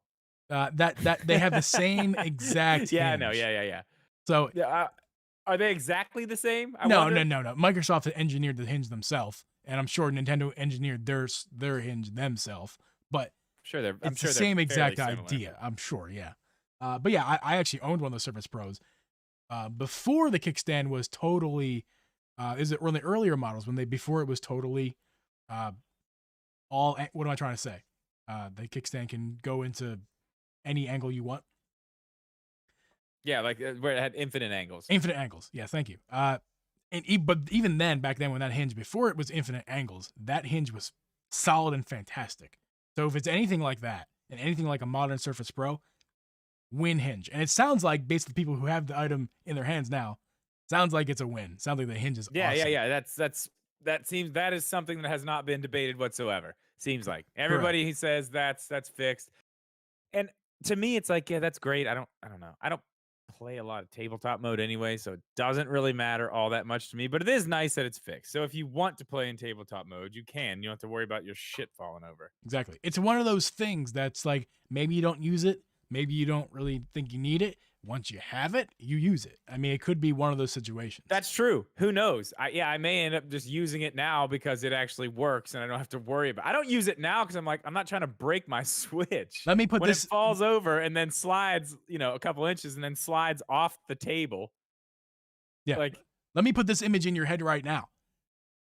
[SPEAKER 1] That they have the same exact
[SPEAKER 2] Yeah,
[SPEAKER 1] hinge.
[SPEAKER 2] no, yeah.
[SPEAKER 1] So
[SPEAKER 2] are they exactly the same?
[SPEAKER 1] No. Microsoft engineered the hinge themselves, and I'm sure Nintendo engineered their hinge themselves. But it's the same exact idea. I'm sure, yeah. But yeah, I actually owned one of the Surface Pros before the kickstand was totally. Is it one of the earlier models before it was totally all? What am I trying to say? The kickstand can go into any angle you want.
[SPEAKER 2] Yeah, like where it had infinite angles.
[SPEAKER 1] Infinite angles. Yeah, thank you. But even then, back then, when that hinge, before it was infinite angles, that hinge was solid and fantastic. So if it's anything like that, and anything like a modern Surface Pro, win hinge. And it sounds like, based on people who have the item in their hands now, sounds like it's a win. Sounds like the hinge is awesome.
[SPEAKER 2] Yeah. That is something that has not been debated whatsoever. Seems like everybody who says that's fixed. And to me, it's like, yeah, that's great. I don't know. I don't play a lot of tabletop mode anyway, so it doesn't really matter all that much to me. But it is nice that it's fixed. So if you want to play in tabletop mode, you can. You don't have to worry about your shit falling over.
[SPEAKER 1] Exactly. It's one of those things that's like maybe you don't use it, maybe you don't really think you need it. Once you have it, you use it. I mean, it could be one of those situations.
[SPEAKER 2] That's true. Who knows? I may end up just using it now because it actually works and I don't have to worry about it. I don't use it now because I'm like, I'm not trying to break my Switch.
[SPEAKER 1] Let me put
[SPEAKER 2] when
[SPEAKER 1] this.
[SPEAKER 2] it falls over and then slides, a couple inches and then slides off the table.
[SPEAKER 1] Yeah.
[SPEAKER 2] Like,
[SPEAKER 1] let me put this image in your head right now.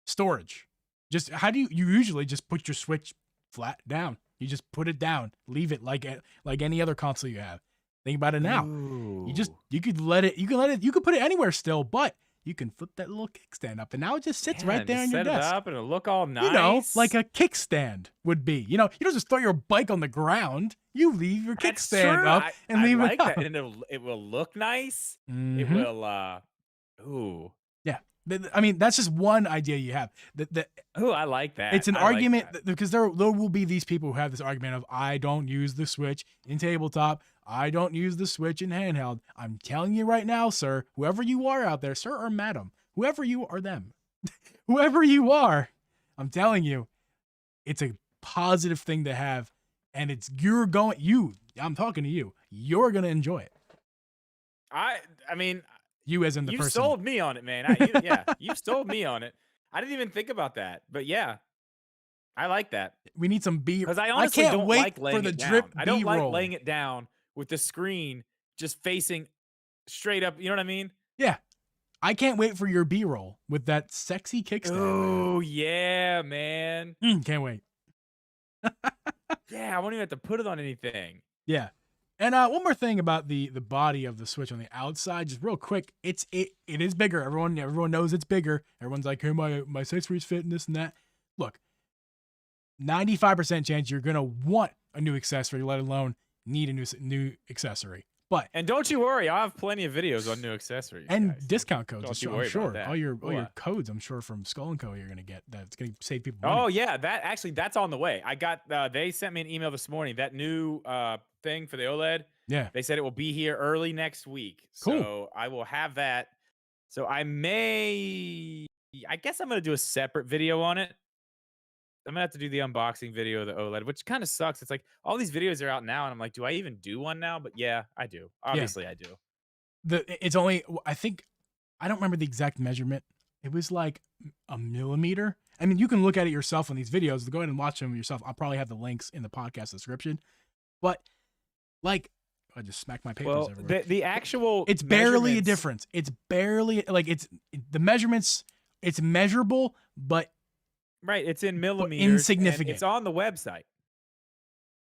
[SPEAKER 1] Storage. Just how do you usually just put your Switch flat down? You just put it down, leave it like any other console you have. Think about it now.
[SPEAKER 2] Ooh.
[SPEAKER 1] You could put it anywhere still, but you can flip that little kickstand up, and now it just sits right there on your desk.
[SPEAKER 2] Set it up and it'll look all nice.
[SPEAKER 1] Like a kickstand would be. You don't just throw your bike on the ground. You leave your kickstand up and leave it up.
[SPEAKER 2] And it will look nice.
[SPEAKER 1] Mm-hmm.
[SPEAKER 2] It will. Ooh.
[SPEAKER 1] Yeah. I mean, that's just one idea you have.
[SPEAKER 2] Oh, I like that.
[SPEAKER 1] It's an argument because there will be these people who have this argument of I don't use the Switch in tabletop. I don't use the Switch in handheld. I'm telling you right now, sir, whoever you are out there, sir or madam, whoever you are them, whoever you are, I'm telling you, it's a positive thing to have. And I'm talking to you. You're going to enjoy it.
[SPEAKER 2] I mean,
[SPEAKER 1] you as in the person.
[SPEAKER 2] You sold me on it, man. You sold me on it. I didn't even think about that, but yeah, I like that.
[SPEAKER 1] We need some B.
[SPEAKER 2] Because I honestly
[SPEAKER 1] can't
[SPEAKER 2] don't
[SPEAKER 1] wait
[SPEAKER 2] like laying
[SPEAKER 1] for the
[SPEAKER 2] it down.
[SPEAKER 1] drip
[SPEAKER 2] I don't
[SPEAKER 1] B-roll.
[SPEAKER 2] like laying it down with the screen just facing straight up. You know what I mean?
[SPEAKER 1] Yeah. I can't wait for your B-roll with that sexy kickstand.
[SPEAKER 2] Oh, yeah, man.
[SPEAKER 1] Can't wait.
[SPEAKER 2] Yeah, I won't even have to put it on anything.
[SPEAKER 1] Yeah. And one more thing about the body of the Switch on the outside, just real quick, it is bigger. Everyone knows it's bigger. Everyone's like, hey, my 6 feet fit and this and that. Look, 95% chance you're gonna want a new accessory, let alone need a new accessory.
[SPEAKER 2] And don't you worry, I have plenty of videos on new accessories
[SPEAKER 1] and
[SPEAKER 2] guys.
[SPEAKER 1] discount codes. I'm sure all your codes. I'm sure from Skull & Co. You're gonna get that's gonna save people money.
[SPEAKER 2] Oh yeah, that's on the way. I got they sent me an email this morning. That new thing for the OLED.
[SPEAKER 1] Yeah,
[SPEAKER 2] they said it will be here early next week.
[SPEAKER 1] Cool.
[SPEAKER 2] So I will have that. So I guess I'm gonna do a separate video on it. I'm gonna have to do the unboxing video of the OLED, which kind of sucks. It's like all these videos are out now, and I'm like, do I even do one now? But yeah, I do. Obviously, I do.
[SPEAKER 1] It's only, I think, I don't remember the exact measurement. It was like a millimeter. I mean, you can look at it yourself on these videos. Go ahead and watch them yourself. I'll probably have the links in the podcast description. But like, I just smacked my papers everywhere.
[SPEAKER 2] The actual,
[SPEAKER 1] it's barely a difference. It's barely like the measurements. It's measurable, but.
[SPEAKER 2] Right, it's in millimeters.
[SPEAKER 1] Insignificant.
[SPEAKER 2] It's on the website.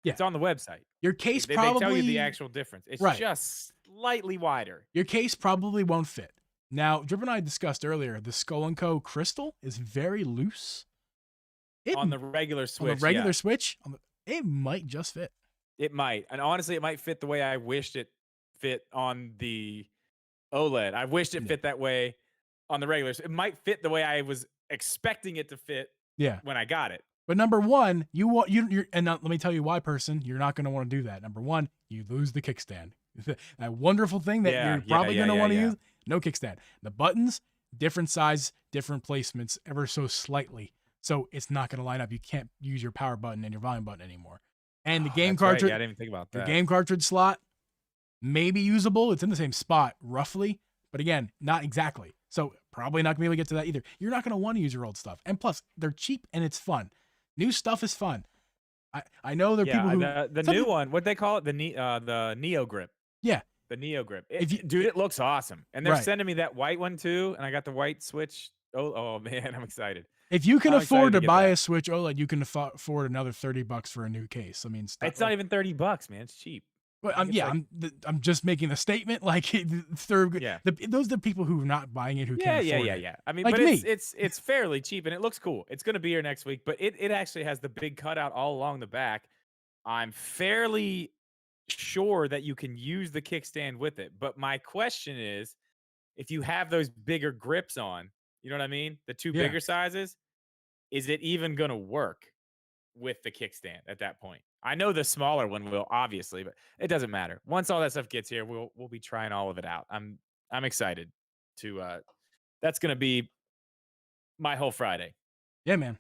[SPEAKER 2] Yeah. It's on the website.
[SPEAKER 1] Your case
[SPEAKER 2] they
[SPEAKER 1] probably...
[SPEAKER 2] They tell you the actual difference. It's just slightly wider.
[SPEAKER 1] Your case probably won't fit. Now, Drip and I discussed earlier, the Skull & Co. Crystal is very loose.
[SPEAKER 2] On the regular Switch.
[SPEAKER 1] On the regular Switch, it might just fit.
[SPEAKER 2] It might. And honestly, it might fit the way I wished it fit on the OLED. I wished it fit that way on the regular. It might fit the way I was expecting it to fit.
[SPEAKER 1] Yeah.
[SPEAKER 2] When I got it.
[SPEAKER 1] But number one, let me tell you why, person, you're not going to want to do that. Number one, you lose the kickstand. That wonderful thing that you're probably going to want to use, no kickstand. The buttons, different size, different placements, ever so slightly. So it's not going to line up. You can't use your power button and your volume button anymore. And the game cartridge,
[SPEAKER 2] right. I didn't even think about that.
[SPEAKER 1] The game cartridge slot may be usable. It's in the same spot, roughly. But again, not exactly. So probably not going to be able to get to that either. You're not going to want to use your old stuff. And plus, they're cheap and it's fun. New stuff is fun. I know there are people who...
[SPEAKER 2] The new one, what they call it, the Neo Grip.
[SPEAKER 1] Yeah.
[SPEAKER 2] The Neo Grip. Dude, it looks awesome. And they're sending me that white one too. And I got the white Switch. Oh man, I'm excited.
[SPEAKER 1] If you can afford to buy a Switch OLED, you can afford another $30 for a new case. I mean,
[SPEAKER 2] it's not even $30, man. It's cheap.
[SPEAKER 1] But I'm just making a statement. Like those are the people who are not buying it who can't afford it.
[SPEAKER 2] Yeah. I mean,
[SPEAKER 1] like
[SPEAKER 2] but
[SPEAKER 1] me.
[SPEAKER 2] it's fairly cheap and it looks cool. It's gonna be here next week, but it actually has the big cutout all along the back. I'm fairly sure that you can use the kickstand with it. But my question is, if you have those bigger grips on, you know what I mean? The two bigger sizes, is it even gonna work with the kickstand at that point. I know the smaller one will, obviously, but it doesn't matter. Once all that stuff gets here, we'll be trying all of it out. I'm excited to that's gonna be my whole Friday.
[SPEAKER 1] Yeah, man.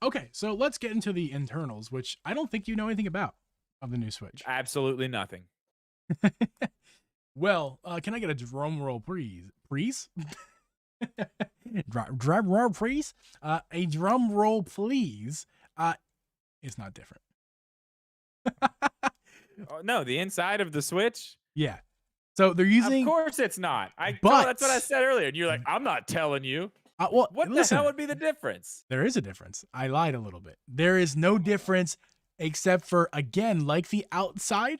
[SPEAKER 1] Okay, so let's get into the internals, which I don't think you know anything about of the new Switch.
[SPEAKER 2] Absolutely nothing.
[SPEAKER 1] Well, can I get a drum roll, please? Please? Drum roll, please? A drum roll, please. It's not different.
[SPEAKER 2] Oh, no, the inside of the Switch?
[SPEAKER 1] Yeah. So they're using.
[SPEAKER 2] Of course it's not.
[SPEAKER 1] But
[SPEAKER 2] that's what I said earlier. And you're like, I'm not telling you.
[SPEAKER 1] Well,
[SPEAKER 2] What
[SPEAKER 1] listen,
[SPEAKER 2] the hell would be the difference?
[SPEAKER 1] there is a difference. I lied a little bit. There is no difference except for, again, like the outside.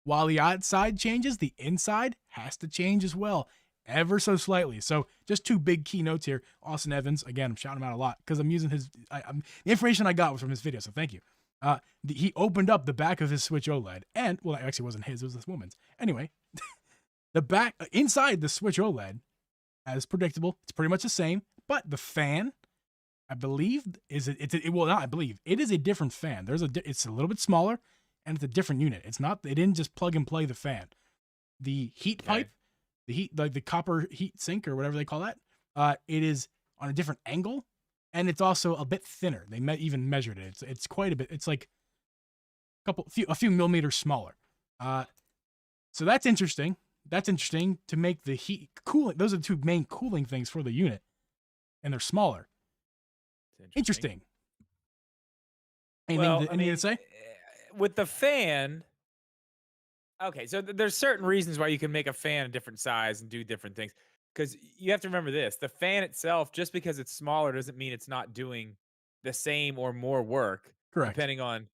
[SPEAKER 1] While the outside changes, the inside has to change as well, ever so slightly. So just two big key notes here. Austin Evans, again, I'm shouting him out a lot because I'm using his. The information I got was from his video, so thank you. He opened up the back of his Switch OLED, and well, it actually wasn't his; it was this woman's. Anyway, the back inside the Switch OLED, as predictable, it's pretty much the same, but the fan, I believe, I believe it is a different fan. It's a little bit smaller, and it's a different unit. It's not. They didn't just plug and play the fan. The heat pipe, like the copper heat sink or whatever they call that, it is on a different angle, and it's also a bit thinner. They even measured it. It's quite a bit. It's like a few millimeters smaller. So that's interesting. That's interesting to make the heat cooling. Those are the two main cooling things for the unit, and they're smaller. Interesting. Anything to say?
[SPEAKER 2] With the fan, okay, so there's certain reasons why you can make a fan a different size and do different things. Because you have to remember this: the fan itself, just because it's smaller, doesn't mean it's not doing the same or more work.
[SPEAKER 1] Correct.
[SPEAKER 2] Depending on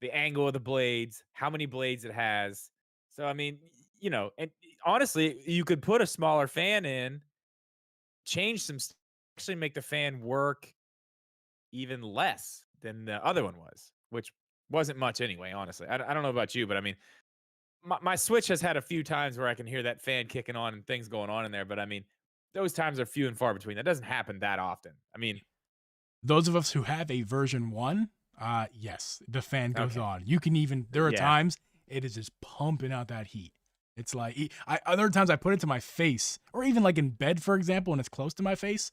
[SPEAKER 2] the angle of the blades, how many blades it has. So I mean, and honestly, you could put a smaller fan in, change some, actually make the fan work even less than the other one was, which wasn't much anyway, honestly. I don't know about you, but I mean, my Switch has had a few times where I can hear that fan kicking on and things going on in there, but I mean, those times are few and far between. That doesn't happen that often. I mean,
[SPEAKER 1] those of us who have a version 1, yes, the fan goes on. You can even, there are times it is just pumping out that heat. It's like, other times I put it to my face, or even like in bed, for example, and it's close to my face,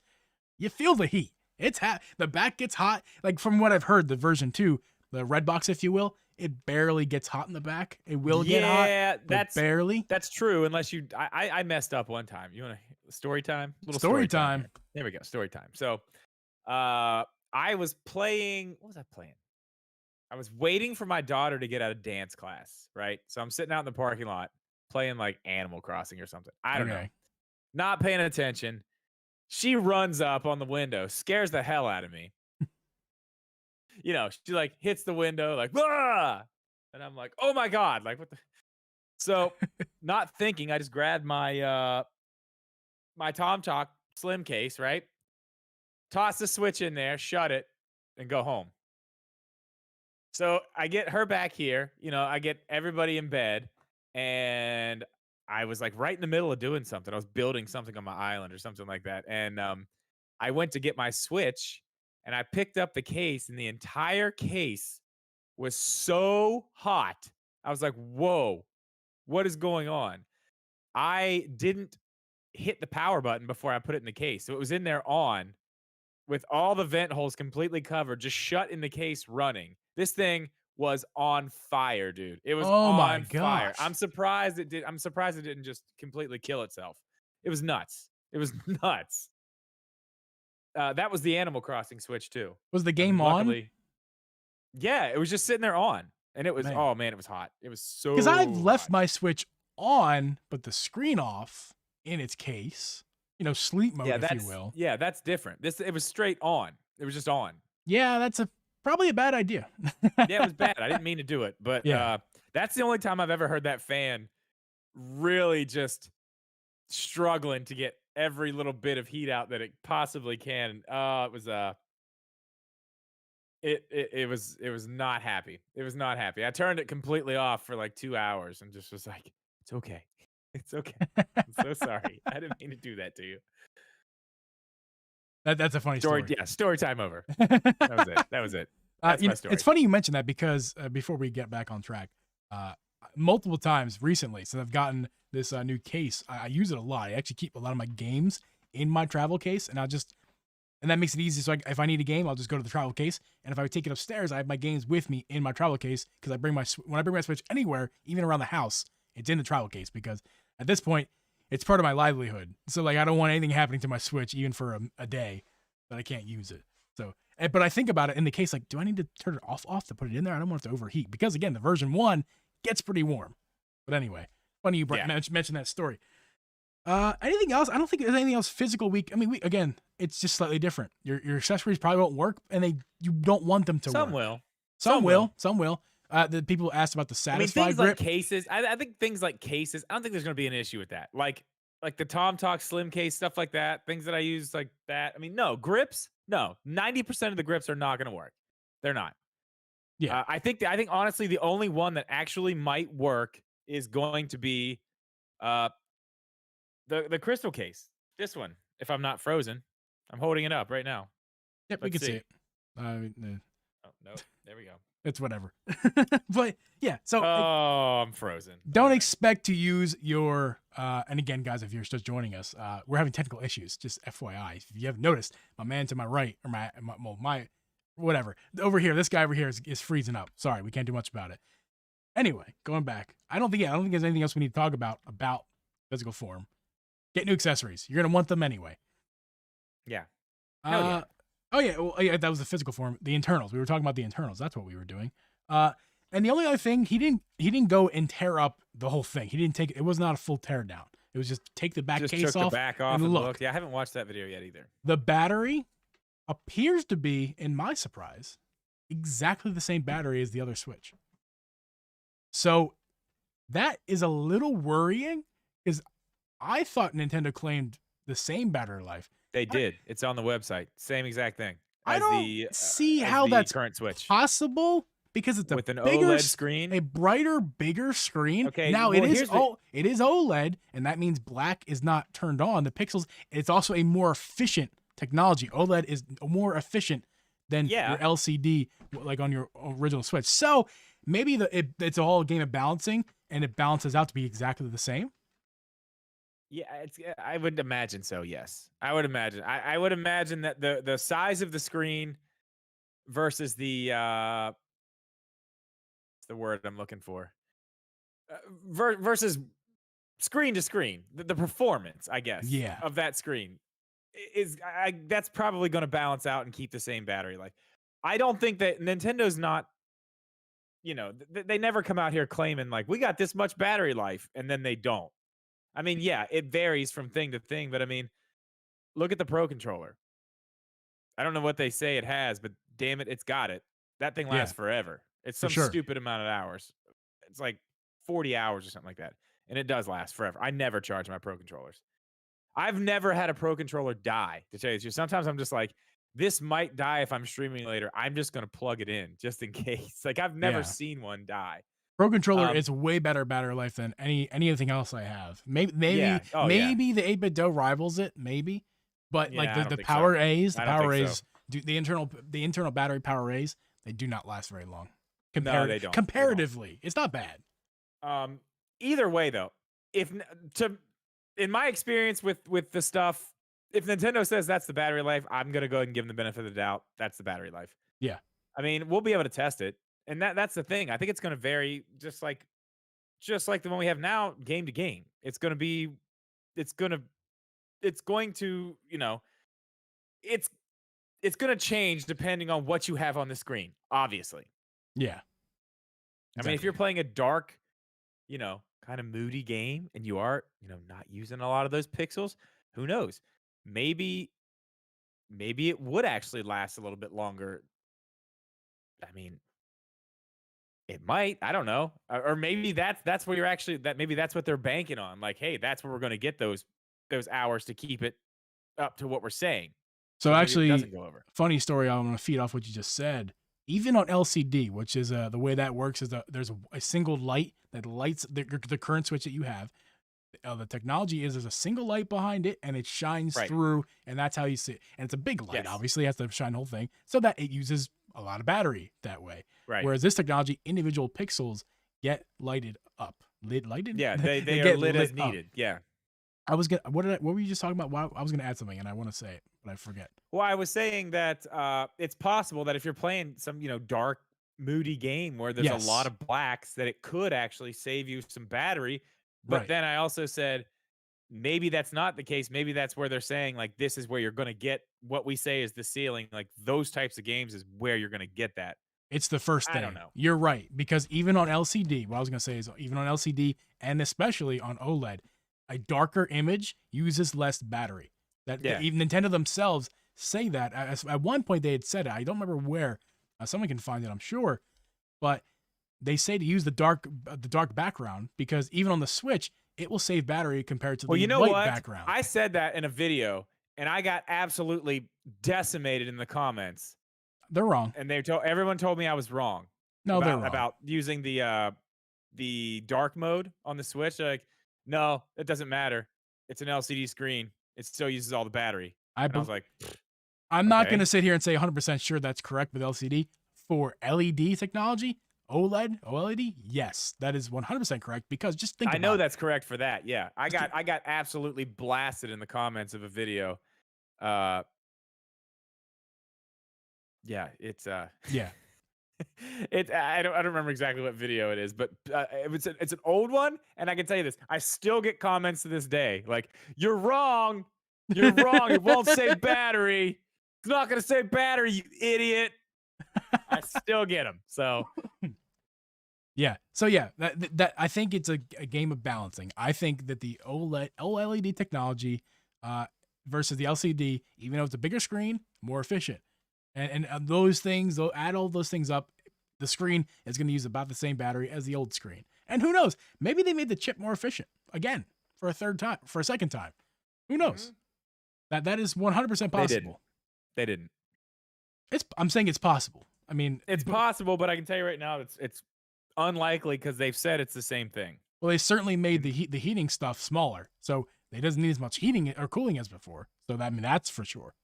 [SPEAKER 1] you feel the heat. The back gets hot. Like from what I've heard, the version 2, the red box, if you will, it barely gets hot in the back. It will get hot. Yeah,
[SPEAKER 2] that's
[SPEAKER 1] barely.
[SPEAKER 2] That's true. Unless I messed up one time. You want a story time?
[SPEAKER 1] Little story time.
[SPEAKER 2] There we go. Story time. So, I was playing. What was I playing? I was waiting for my daughter to get out of dance class. Right. So I'm sitting out in the parking lot playing like Animal Crossing or something. I don't know. Not paying attention. She runs up on the window, scares the hell out of me. She like hits the window, like, "Ah!" And I'm like, oh my God, like what the? So, not thinking, I just grabbed my my Tom Talk Slim case, right? Toss the Switch in there, shut it, and go home. So I get her back here, I get everybody in bed, and I was like right in the middle of doing something. I was building something on my island or something like that, and I went to get my Switch. And I picked up the case, and the entire case was so hot. I was like, whoa, what is going on? I didn't hit the power button before I put it in the case. So it was in there on, with all the vent holes completely covered, just shut in the case running. This thing was on fire, dude. It was on fire. I'm surprised it didn't just completely kill itself. It was nuts. It was nuts. That was the Animal Crossing Switch too.
[SPEAKER 1] Was the game on?
[SPEAKER 2] Yeah, it was just sitting there on, and it was it was hot. It was so.
[SPEAKER 1] Because I've left my Switch on, but the screen off in its case. Sleep mode, if you will.
[SPEAKER 2] Yeah, that's different. It was straight on. It was just on.
[SPEAKER 1] Yeah, that's probably a bad idea.
[SPEAKER 2] Yeah, it was bad. I didn't mean to do it, but that's the only time I've ever heard that fan really just struggling to get every little bit of heat out that it possibly can. It was it was not happy. It was not happy. I turned it completely off for like 2 hours and just was like, it's okay. It's okay. I'm so sorry. I didn't mean to do that to you.
[SPEAKER 1] That's a funny story.
[SPEAKER 2] Yeah, story time over. That was it. That's my story.
[SPEAKER 1] It's funny you mentioned that because before we get back on track, multiple times recently, since I've gotten this new case, I use it a lot. I actually keep a lot of my games in my travel case, and that makes it easy. So if I need a game, I'll just go to the travel case. And if I take it upstairs, I have my games with me in my travel case because when I bring my Switch anywhere, even around the house, it's in the travel case because at this point, it's part of my livelihood. So like, I don't want anything happening to my Switch even for a day that I can't use it. So, but I think about it in the case, like, do I need to turn it off to put it in there? I don't want it to overheat because again, the version 1 gets pretty warm. But anyway, funny you mentioned that story. Anything else? I don't think there's anything else physical. Again, it's just slightly different. Your accessories probably won't work, and you don't want them to work. Some will. The people asked about the Satisfy
[SPEAKER 2] things
[SPEAKER 1] grip.
[SPEAKER 2] like cases. I think things like cases. I don't think there's going to be an issue with that. Like the Tom Talk Slim case, stuff like that. Things that I use like that. No grips. No, 90% of the grips are not going to work. They're not.
[SPEAKER 1] Yeah.
[SPEAKER 2] I think honestly the only one that actually might work is going to be the crystal case. This one, if I'm not frozen. I'm holding it up right now.
[SPEAKER 1] Yep, we can see it.
[SPEAKER 2] Oh, no. There we go.
[SPEAKER 1] It's whatever. But yeah, so
[SPEAKER 2] I'm frozen.
[SPEAKER 1] Don't expect to use your and again, guys, if you're just joining us, we're having technical issues, just FYI. If you haven't noticed, my man to my right, or my whatever. Over here, this guy over here is freezing up. Sorry, we can't do much about it. Anyway, going back. I don't think there's anything else we need to talk about physical form. Get new accessories. You're gonna want them anyway.
[SPEAKER 2] Yeah.
[SPEAKER 1] Yeah. Oh yeah. Well, yeah, that was the physical form. The internals. We were talking about the internals. That's what we were doing. And the only other thing, he didn't go and tear up the whole thing. He didn't take it. Was not a full tear down. It was just take the back case off.
[SPEAKER 2] The back off and look. Yeah, I haven't watched that video yet either.
[SPEAKER 1] The battery appears to be, in my surprise, exactly the same battery as the other Switch. So that is a little worrying because I thought Nintendo claimed the same battery life.
[SPEAKER 2] They did. It's on the website. Same exact thing.
[SPEAKER 1] I don't see how that's
[SPEAKER 2] current Switch
[SPEAKER 1] possible because it's
[SPEAKER 2] with an OLED screen,
[SPEAKER 1] a brighter, bigger screen.
[SPEAKER 2] Okay,
[SPEAKER 1] now it is OLED, and that means black is not turned on. The pixels. It's also a more efficient technology. OLED is more efficient than your LCD, like on your original Switch. So maybe it's all a game of balancing, and it balances out to be exactly the same.
[SPEAKER 2] Yeah, I would imagine so. Yes, I would imagine. I would imagine that the size of the screen versus the what's the word I'm looking for versus screen to screen, the performance, I guess, of that screen is that's probably going to balance out and keep the same battery life. I don't think that Nintendo's not. They never come out here claiming like we got this much battery life, and then they don't. Yeah, it varies from thing to thing, but look at the Pro Controller. I don't know what they say it has, but damn it, it's got it. That thing lasts forever. It's some stupid amount of hours. It's like 40 hours or something like that. And it does last forever. I never charge my Pro Controllers. I've never had a Pro Controller die, to tell you the truth. Sometimes I'm just like, this might die if I'm streaming later. I'm just going to plug it in just in case. Like, I've never seen one die.
[SPEAKER 1] Pro Controller is way better battery life than anything else I have. Maybe the 8-bit Do rivals it, maybe. But like the Power A's, the internal battery Power A's, they do not last very long.
[SPEAKER 2] No, they don't.
[SPEAKER 1] Comparatively, it's not bad.
[SPEAKER 2] Either way, though, in my experience with the stuff, if Nintendo says that's the battery life, I'm gonna go ahead and give them the benefit of the doubt. That's the battery life.
[SPEAKER 1] Yeah.
[SPEAKER 2] We'll be able to test it. And that's the thing. I think it's going to vary just like the one we have now, game to game. It's going to, it's going to change depending on what you have on the screen, obviously.
[SPEAKER 1] Yeah.
[SPEAKER 2] Exactly. If you're playing a dark, kind of moody game and you are, not using a lot of those pixels, who knows? Maybe it would actually last a little bit longer. It might. I don't know. Or maybe that's where you're actually maybe that's what they're banking on. Like, hey, that's where we're going to get those hours to keep it up to what we're saying.
[SPEAKER 1] So actually, funny story. I'm going to feed off what you just said. Even on LCD, which is the way that works is there's a single light that lights the current Switch that you have. The technology is there's a single light behind it, and it shines
[SPEAKER 2] Right.
[SPEAKER 1] through, and that's how you see it. And it's a big light,
[SPEAKER 2] Yes.
[SPEAKER 1] obviously, it has to shine the whole thing, so that it uses a lot of battery that way.
[SPEAKER 2] Right.
[SPEAKER 1] Whereas this technology, individual pixels get lighted up. Lighted?
[SPEAKER 2] Yeah, they are
[SPEAKER 1] get
[SPEAKER 2] lit as
[SPEAKER 1] up.
[SPEAKER 2] needed. Yeah.
[SPEAKER 1] I was gonna. What were you just talking about? I was gonna add something, and I want to say it, but I forget.
[SPEAKER 2] Well, I was saying that it's possible that if you're playing some, dark, moody game where there's a lot
[SPEAKER 1] Yes.
[SPEAKER 2] of blacks, that it could actually save you some battery. But
[SPEAKER 1] Right.
[SPEAKER 2] then I also said maybe that's not the case. Maybe that's where they're saying like this is where you're going to get what we say is the ceiling. Like those types of games is where you're going to get that.
[SPEAKER 1] It's the first thing.
[SPEAKER 2] I don't know.
[SPEAKER 1] You're right, because even on LCD, what I was gonna say is even on LCD and especially on OLED, a darker image uses less battery. That even Nintendo themselves say that. At one point they had said it. I don't remember where. Someone can find it, I'm sure, but they say to use the dark background because even on the Switch, it will save battery compared to the white background.
[SPEAKER 2] I said that in a video, and I got absolutely decimated in the comments.
[SPEAKER 1] They're wrong,
[SPEAKER 2] and everyone told me I was wrong.
[SPEAKER 1] No, they're wrong
[SPEAKER 2] about using the dark mode on the Switch. They're like, no, it doesn't matter. It's an LCD screen. It still uses all the battery. I was like,
[SPEAKER 1] I'm not going to sit here and say 100% sure that's correct with LCD. For LED technology, OLED, yes, that is 100% correct because just think about it.
[SPEAKER 2] I know that's correct for that. Yeah. I got absolutely blasted in the comments of a video. Yeah, it's
[SPEAKER 1] yeah.
[SPEAKER 2] I don't remember exactly what video it is, but it's an old one, and I can tell you this: I still get comments to this day, like "You're wrong, you're wrong. It won't save battery. It's not going to save battery, you idiot." I still get them. So
[SPEAKER 1] yeah, that I think it's a game of balancing. I think that the OLED technology versus the LCD, even though it's a bigger screen, more efficient. And those things, they'll add all those things up. The screen is going to use about the same battery as the old screen. And who knows? Maybe they made the chip more efficient again for a second time. Who knows? That is 100% possible.
[SPEAKER 2] They didn't.
[SPEAKER 1] I'm saying it's possible. I mean,
[SPEAKER 2] it's possible, but I can tell you right now, it's unlikely because they've said it's the same thing.
[SPEAKER 1] Well, they certainly made the heating stuff smaller, so it doesn't need as much heating or cooling as before. So that's for sure.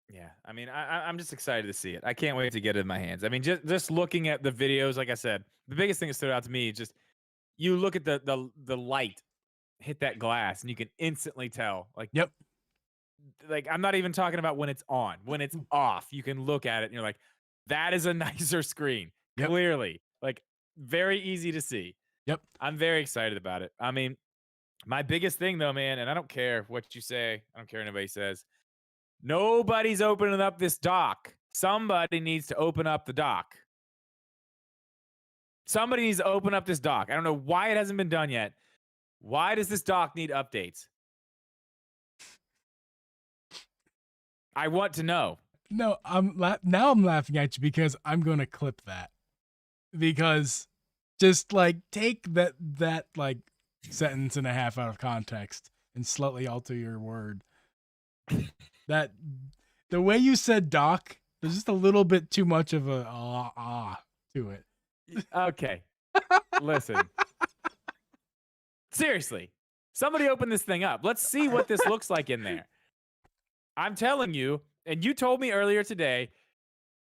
[SPEAKER 2] Yeah, I mean, I'm just excited to see it. I can't wait to get it in my hands. I mean, just looking at the videos, like I said, the biggest thing that stood out to me is just you look at the light hit that glass, and you can instantly tell. Like,
[SPEAKER 1] yep.
[SPEAKER 2] Like I'm not even talking about when it's on. When it's off, you can look at it, and you're like, that is a nicer screen. Yep. Clearly, like very easy to see.
[SPEAKER 1] Yep.
[SPEAKER 2] I'm very excited about it. I mean, my biggest thing though, man, and I don't care what you say. I don't care what anybody says. Nobody's opening up this dock. Somebody needs to open up the dock. Somebody needs to open up this dock. I don't know why it hasn't been done yet. Why does this dock need updates? I want to know.
[SPEAKER 1] No, now I'm laughing at you because I'm going to clip that. Because just like take that like sentence and a half out of context and slightly alter your word. That the way you said doc, there's just a little bit too much of a to it.
[SPEAKER 2] Okay. Listen. Seriously. Somebody open this thing up. Let's see what this looks like in there. I'm telling you, and you told me earlier today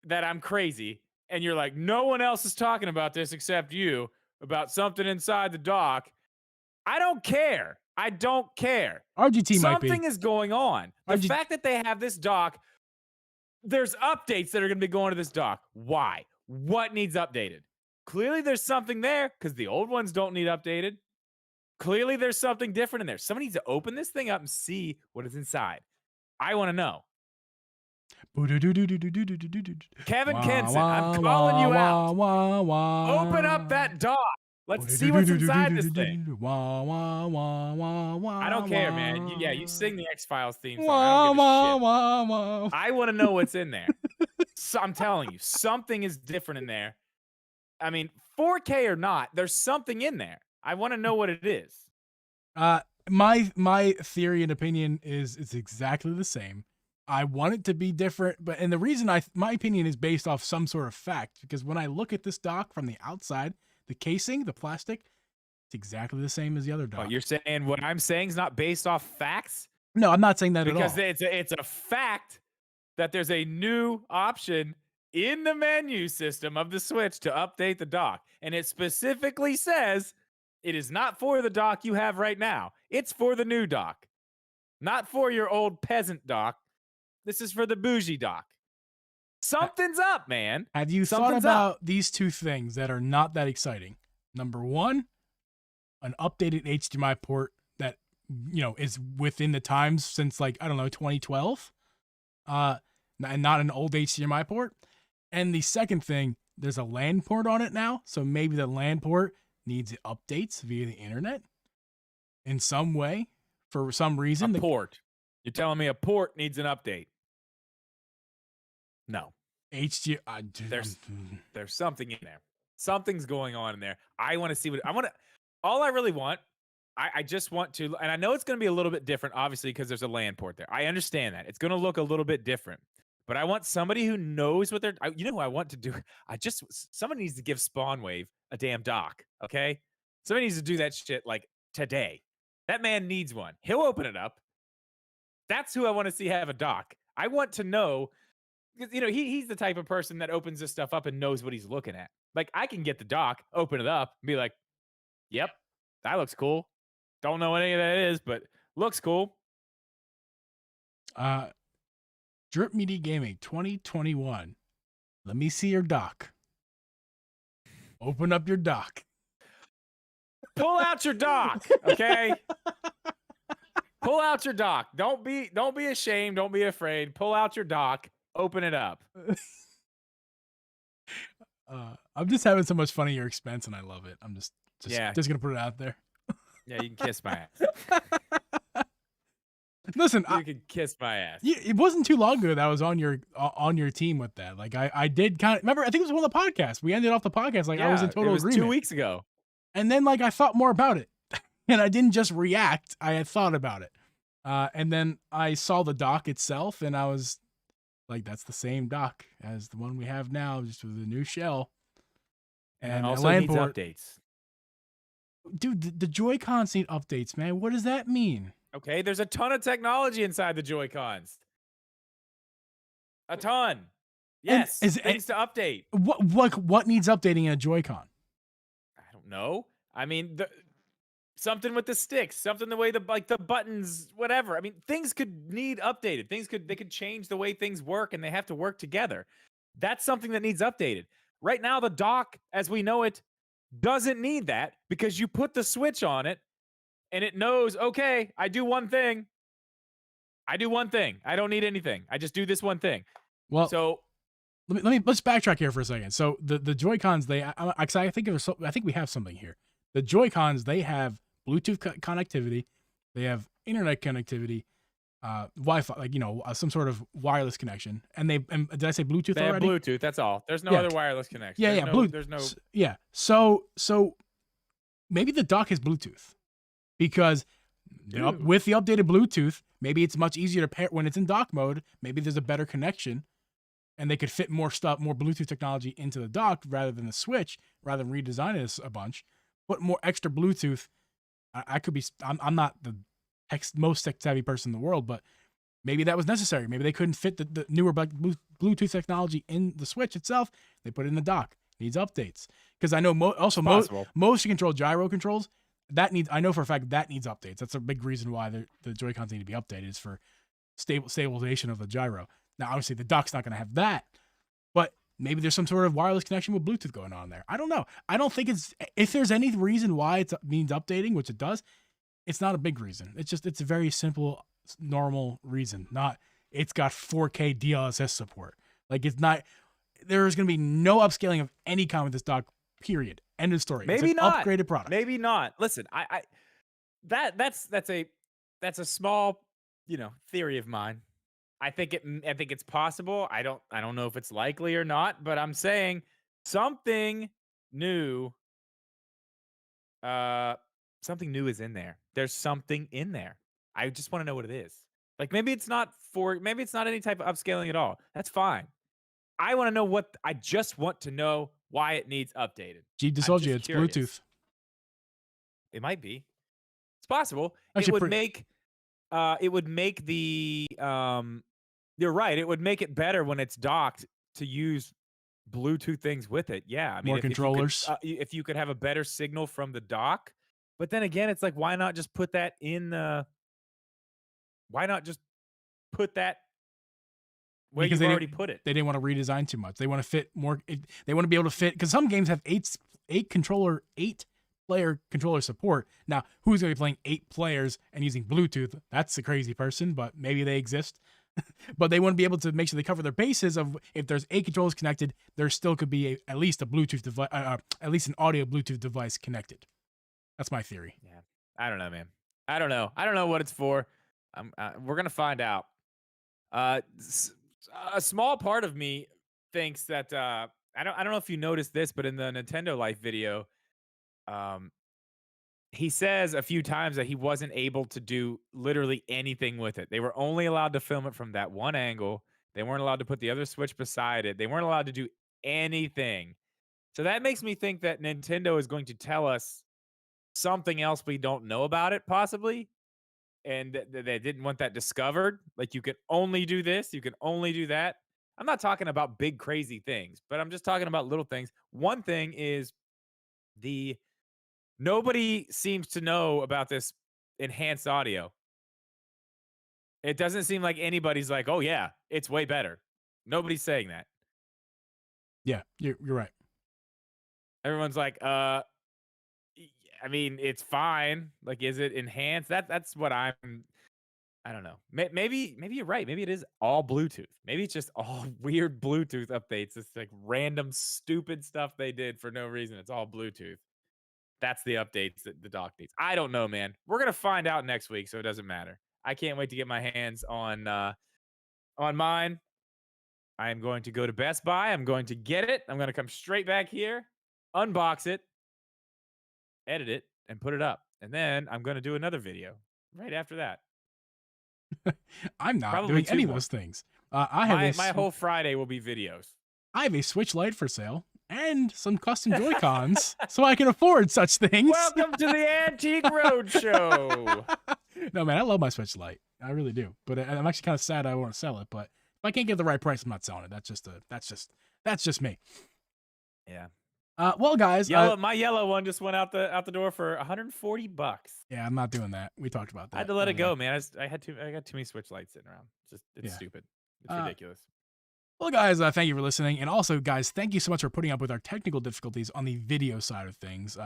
[SPEAKER 2] that I'm crazy, and you're like, no one else is talking about this except you, about something inside the dock. I don't care. I don't care.
[SPEAKER 1] RGT might be.
[SPEAKER 2] Something is going on. The fact that they have this dock, there's updates that are going to be going to this dock. Why? What needs updated? Clearly there's something there because the old ones don't need updated. Clearly there's something different in there. Somebody needs to open this thing up and see what is inside. I want to know. Kevin Kenson, I'm calling you out. Open up that dock. Let's see what's inside this thing. I don't care, man. You sing the X-Files theme song. I want to know what's in there. So I'm telling you, something is different in there. I mean, 4K or not, there's something in there. I want to know what it is.
[SPEAKER 1] My theory and opinion is it's exactly the same. I want it to be different, and the reason my opinion is based off some sort of fact, because when I look at this dock from the outside, the casing, the plastic, It's exactly the same as the other dock.
[SPEAKER 2] You're saying what I'm saying is not based off facts?
[SPEAKER 1] No, I'm not saying that at all.
[SPEAKER 2] Because it's a fact that there's a new option in the menu system of the Switch to update the dock. And it specifically says it is not for the dock you have right now. It's for the new dock. Not for your old peasant dock. This is for the bougie dock. Something's up, man.
[SPEAKER 1] Have you thought about these two things that are not that exciting? Number one, an updated HDMI port that, is within the times since 2012. And not an old HDMI port. And the second thing, there's a LAN port on it now. So maybe the LAN port needs updates via the internet in some way for some reason.
[SPEAKER 2] A port. You're telling me a port needs an update? No.
[SPEAKER 1] There's
[SPEAKER 2] something in there. Something's going on in there. I want to see all I really want, I just want to, and I know it's going to be a little bit different, obviously, because there's a LAN port there. I understand that. It's going to look a little bit different. But I want somebody who knows what they're, you know who I want to do? Someone needs to give Spawnwave a damn dock, okay? Somebody needs to do that shit today. That man needs one. He'll open it up. That's who I want to see have a dock. I want to know, because, he's the type of person that opens this stuff up and knows what he's looking at. I can get the dock, open it up, and be like, yep, that looks cool. Don't know what any of that is, but looks cool.
[SPEAKER 1] Drip Media Gaming 2021. Let me see your dock. Open up your dock.
[SPEAKER 2] Pull out your dock, okay? Pull out your dock. Don't be ashamed. Don't be afraid. Pull out your dock. Open it up.
[SPEAKER 1] I'm just having so much fun at your expense, and I love it. I'm just gonna put it out there.
[SPEAKER 2] Yeah, you can kiss my ass.
[SPEAKER 1] Listen,
[SPEAKER 2] you can kiss my ass.
[SPEAKER 1] It wasn't too long ago that I was on your team with that. I did kind of remember. I think it was one of the podcasts. We ended off the podcast I was in total agreement.
[SPEAKER 2] 2 weeks ago.
[SPEAKER 1] And then I thought more about it, and I didn't just react. I had thought about it, and then I saw the dock itself, and I was like, "That's the same dock as the one we have now, just with a new shell."
[SPEAKER 2] And also needs updates.
[SPEAKER 1] Dude, the Joy-Cons need updates, man. What does that mean?
[SPEAKER 2] Okay, there's a ton of technology inside the Joy-Cons. A ton. Yes, things to update.
[SPEAKER 1] What needs updating in a Joy-Con?
[SPEAKER 2] I don't know. I mean, something with the sticks, something the way the buttons, whatever. I mean, things could need updated. They could change the way things work, and they have to work together. That's something that needs updated. Right now, the dock, as we know it, doesn't need that because you put the switch on it and it knows, okay, I do one thing. I don't need anything. I just do this one thing.
[SPEAKER 1] Well,
[SPEAKER 2] so
[SPEAKER 1] let's backtrack here for a second. So the Joy-Cons, I think we have something here. The Joy-Cons, they have Bluetooth connectivity, they have internet connectivity, Wi-Fi, some sort of wireless connection. And did I say Bluetooth already?
[SPEAKER 2] They have Bluetooth. That's all. There's no other wireless connection.
[SPEAKER 1] Bluetooth.
[SPEAKER 2] There's no.
[SPEAKER 1] Yeah. So maybe the dock is Bluetooth, because with the updated Bluetooth, maybe it's much easier to pair when it's in dock mode. Maybe there's a better connection, and they could fit more Bluetooth technology into the dock rather than the Switch, rather than redesigning this a bunch. Put more extra Bluetooth. I could be. I'm not the most tech-savvy person in the world, but maybe that was necessary. Maybe they couldn't fit the newer Bluetooth technology in the Switch itself. They put it in the dock. Needs updates. Because I know motion control, gyro controls, I know for a fact that needs updates. That's a big reason why the Joy-Cons need to be updated, is for stabilization of the gyro. Now, obviously, the dock's not going to have that, but maybe there's some sort of wireless connection with Bluetooth going on there. I don't know. I don't think if there's any reason why it needs updating, which it does, it's not a big reason. It's a very simple, normal reason. Not it's got 4K DLSS support. It's not. There's going to be no upscaling of any kind with this dock. Period. End of story.
[SPEAKER 2] Maybe
[SPEAKER 1] it's an
[SPEAKER 2] not
[SPEAKER 1] upgraded product.
[SPEAKER 2] Maybe not. Listen, that's a small theory of mine. I think it's possible. I don't know if it's likely or not, but I'm saying something new. Something new is in there. There's something in there. I just want to know what it is. Maybe it's not any type of upscaling at all. That's fine. I just want to know why it needs updated.
[SPEAKER 1] Geeb, it's Bluetooth.
[SPEAKER 2] It might be. It's possible.
[SPEAKER 1] Actually,
[SPEAKER 2] It would make the you're right. It would make it better when it's docked to use Bluetooth things with it. Yeah, I mean,
[SPEAKER 1] more controllers.
[SPEAKER 2] if you could have a better signal from the dock, but then again, it's like, why not just put that in the? Why not just put that where
[SPEAKER 1] Because
[SPEAKER 2] you've already put it?
[SPEAKER 1] they didn't want to redesign too much. They want to fit more. They want to be able to fit, because some games have eight player controller support. Now, who's going to be playing 8 players and using Bluetooth? That's a crazy person, but maybe they exist. But they want to be able to make sure they cover their bases of, if there's 8 controllers connected, there still could be at least a Bluetooth device, at least an audio Bluetooth device connected. That's my theory.
[SPEAKER 2] Yeah, I don't know, man. I don't know. I don't know what it's for. We're gonna find out. A small part of me thinks that I don't know if you noticed this, but in the Nintendo Life video, um, he says a few times that he wasn't able to do literally anything with it. They were only allowed to film it from that one angle. They weren't allowed to put the other Switch beside it. They weren't allowed to do anything. So that makes me think that Nintendo is going to tell us something else we don't know about it, possibly. And they didn't want that discovered. Like, you can only do this, you can only do that. I'm not talking about big crazy things, but I'm just talking about little things. One thing is the nobody seems to know about this enhanced audio. It doesn't seem like anybody's like, "Oh yeah, it's way better." Nobody's saying that.
[SPEAKER 1] Yeah, you're right.
[SPEAKER 2] Everyone's like, I mean, it's fine. Like, is it enhanced? That's what I don't know. Maybe you're right. Maybe it is all Bluetooth. Maybe it's just all weird Bluetooth updates. It's like random stupid stuff they did for no reason. It's all Bluetooth. That's the updates that the dock needs. I don't know, man. We're gonna find out next week, so it doesn't matter. I can't wait to get my hands on mine. I am going to go to Best Buy. I'm going to get it. I'm going to come straight back here, unbox it, edit it, and put it up. And then I'm going to do another video right after that.
[SPEAKER 1] I'm not
[SPEAKER 2] Probably
[SPEAKER 1] doing
[SPEAKER 2] 2
[SPEAKER 1] any of
[SPEAKER 2] more.
[SPEAKER 1] those things. I have
[SPEAKER 2] My whole Friday will be videos.
[SPEAKER 1] I have a Switch Lite for sale and some custom Joy-Cons, so I can afford such things.
[SPEAKER 2] Welcome to the Antique Roadshow.
[SPEAKER 1] No, man, I love my Switch Lite. I really do. But I'm actually kind of sad I want to sell it. But if I can't get the right price, I'm not selling it. That's just me.
[SPEAKER 2] Yeah.
[SPEAKER 1] Well, guys,
[SPEAKER 2] My yellow one just went out the door for $140.
[SPEAKER 1] Yeah, I'm not doing that. We talked about that.
[SPEAKER 2] I had to let it go, man. I got too many Switch Lights sitting around. It's stupid. It's ridiculous.
[SPEAKER 1] Well, guys, thank you for listening. And also, guys, thank you so much for putting up with our technical difficulties on the video side of things.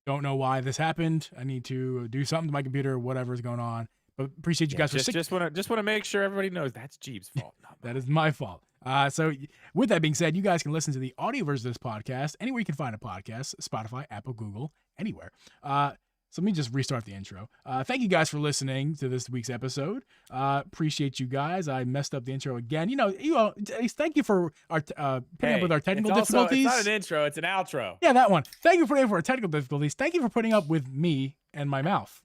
[SPEAKER 1] Don't know why this happened. I need to do something to my computer, whatever's going on. But appreciate you guys for
[SPEAKER 2] just want to make sure everybody knows that's Geeb's fault. Not
[SPEAKER 1] that is my fault. So with that being said, you guys can listen to the audio version of this podcast anywhere you can find a podcast: Spotify, Apple, Google, anywhere. So let me just restart the intro. Thank you guys for listening to this week's episode. Appreciate you guys. I messed up the intro again. Thank you for our putting up with our technical difficulties.
[SPEAKER 2] It's not an intro, it's an outro.
[SPEAKER 1] Yeah, that one. Thank you for putting up with our technical difficulties. Thank you for putting up with me and my mouth.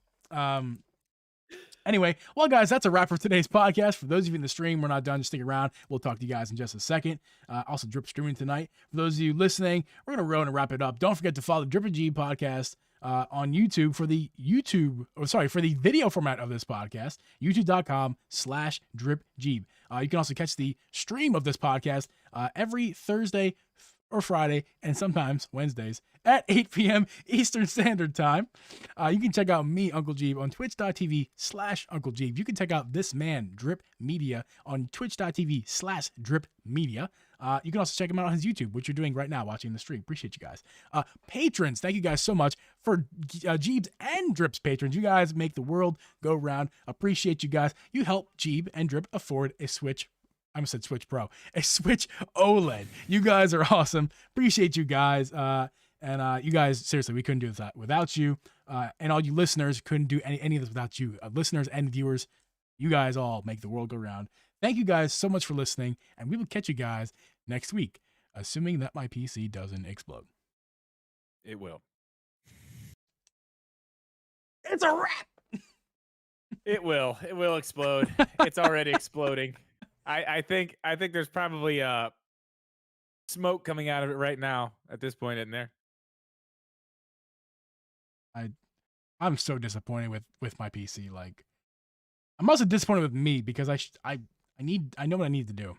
[SPEAKER 1] Anyway, well, guys, that's a wrap for today's podcast. For those of you in the stream, we're not done. Just stick around. We'll talk to you guys in just a second. Also, Drip streaming tonight. For those of you listening, we're going to roll and wrap it up. Don't forget to follow the Drip and Geeb Podcast on YouTube for the video format of this podcast, youtube.com/DripGeeb. You can also catch the stream of this podcast every Thursday or Friday, and sometimes Wednesdays at 8 p.m. Eastern Standard Time. You can check out me, Uncle Geeb, on twitch.tv/Uncle Geeb. You can check out this man, Drip Media, on twitch.tv/Drip Media. You can also check him out on his YouTube, which you're doing right now, watching the stream. Appreciate you guys. Patrons, thank you guys so much for Geeb's and Drip's patrons. You guys make the world go round. Appreciate you guys. You help Geeb and Drip afford a Switch. I almost said Switch Pro, a Switch OLED. You guys are awesome. Appreciate you guys. And you guys, seriously, we couldn't do that without you. And all you listeners couldn't do any of this without you. Listeners and viewers, you guys all make the world go round. Thank you guys so much for listening. And we will catch you guys next week, assuming that my PC doesn't explode.
[SPEAKER 2] It will.
[SPEAKER 1] It's a wrap.
[SPEAKER 2] It will. It will explode. It's already exploding. I think there's probably smoke coming out of it right now at this point, isn't there?
[SPEAKER 1] I'm so disappointed with my PC. Like, I'm also disappointed with me because I know what I need to do.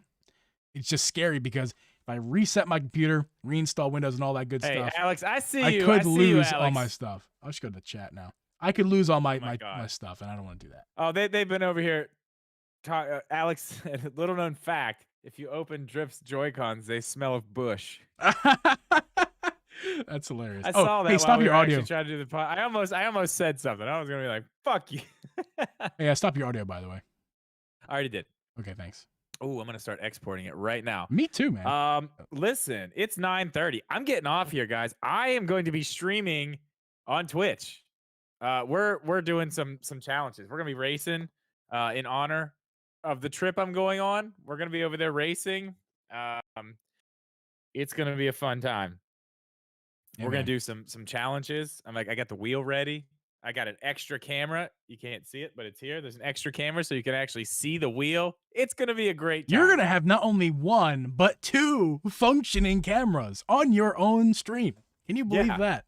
[SPEAKER 1] It's just scary because if I reset my computer, reinstall Windows and all that good
[SPEAKER 2] Hey,
[SPEAKER 1] stuff,
[SPEAKER 2] Alex, I see
[SPEAKER 1] I
[SPEAKER 2] you.
[SPEAKER 1] could
[SPEAKER 2] I see you,
[SPEAKER 1] lose all my
[SPEAKER 2] Alex.
[SPEAKER 1] stuff. I'll just go to the chat now. I could lose all
[SPEAKER 2] Oh
[SPEAKER 1] my
[SPEAKER 2] my God.
[SPEAKER 1] stuff, and I don't want to do that.
[SPEAKER 2] Oh, they've been over here. Alex, little known fact: if you open Drip's Joy-Cons, they smell of bush.
[SPEAKER 1] That's hilarious.
[SPEAKER 2] I
[SPEAKER 1] Oh,
[SPEAKER 2] saw that
[SPEAKER 1] hey,
[SPEAKER 2] while
[SPEAKER 1] stop
[SPEAKER 2] we
[SPEAKER 1] your
[SPEAKER 2] were
[SPEAKER 1] audio.
[SPEAKER 2] actually trying to do the pod. I almost said something. I was gonna be like, "Fuck you."
[SPEAKER 1] Hey, stop your audio, by the way.
[SPEAKER 2] I already did.
[SPEAKER 1] Okay, thanks.
[SPEAKER 2] Oh, I'm gonna start exporting it right now.
[SPEAKER 1] Me too, man.
[SPEAKER 2] Listen, it's 9:30. I'm getting off here, guys. I am going to be streaming on Twitch. We're doing some challenges. We're gonna be racing in honor of the trip I'm going on. We're gonna be over there racing. It's gonna be a fun time.
[SPEAKER 1] Yeah,
[SPEAKER 2] We're gonna
[SPEAKER 1] man.
[SPEAKER 2] do some challenges. I got the wheel ready. I got an extra camera. You can't see it, but it's here. There's an extra camera so you can actually see the wheel. It's gonna be a great time.
[SPEAKER 1] You're gonna have not only one but two functioning cameras on your own stream. Can you believe that?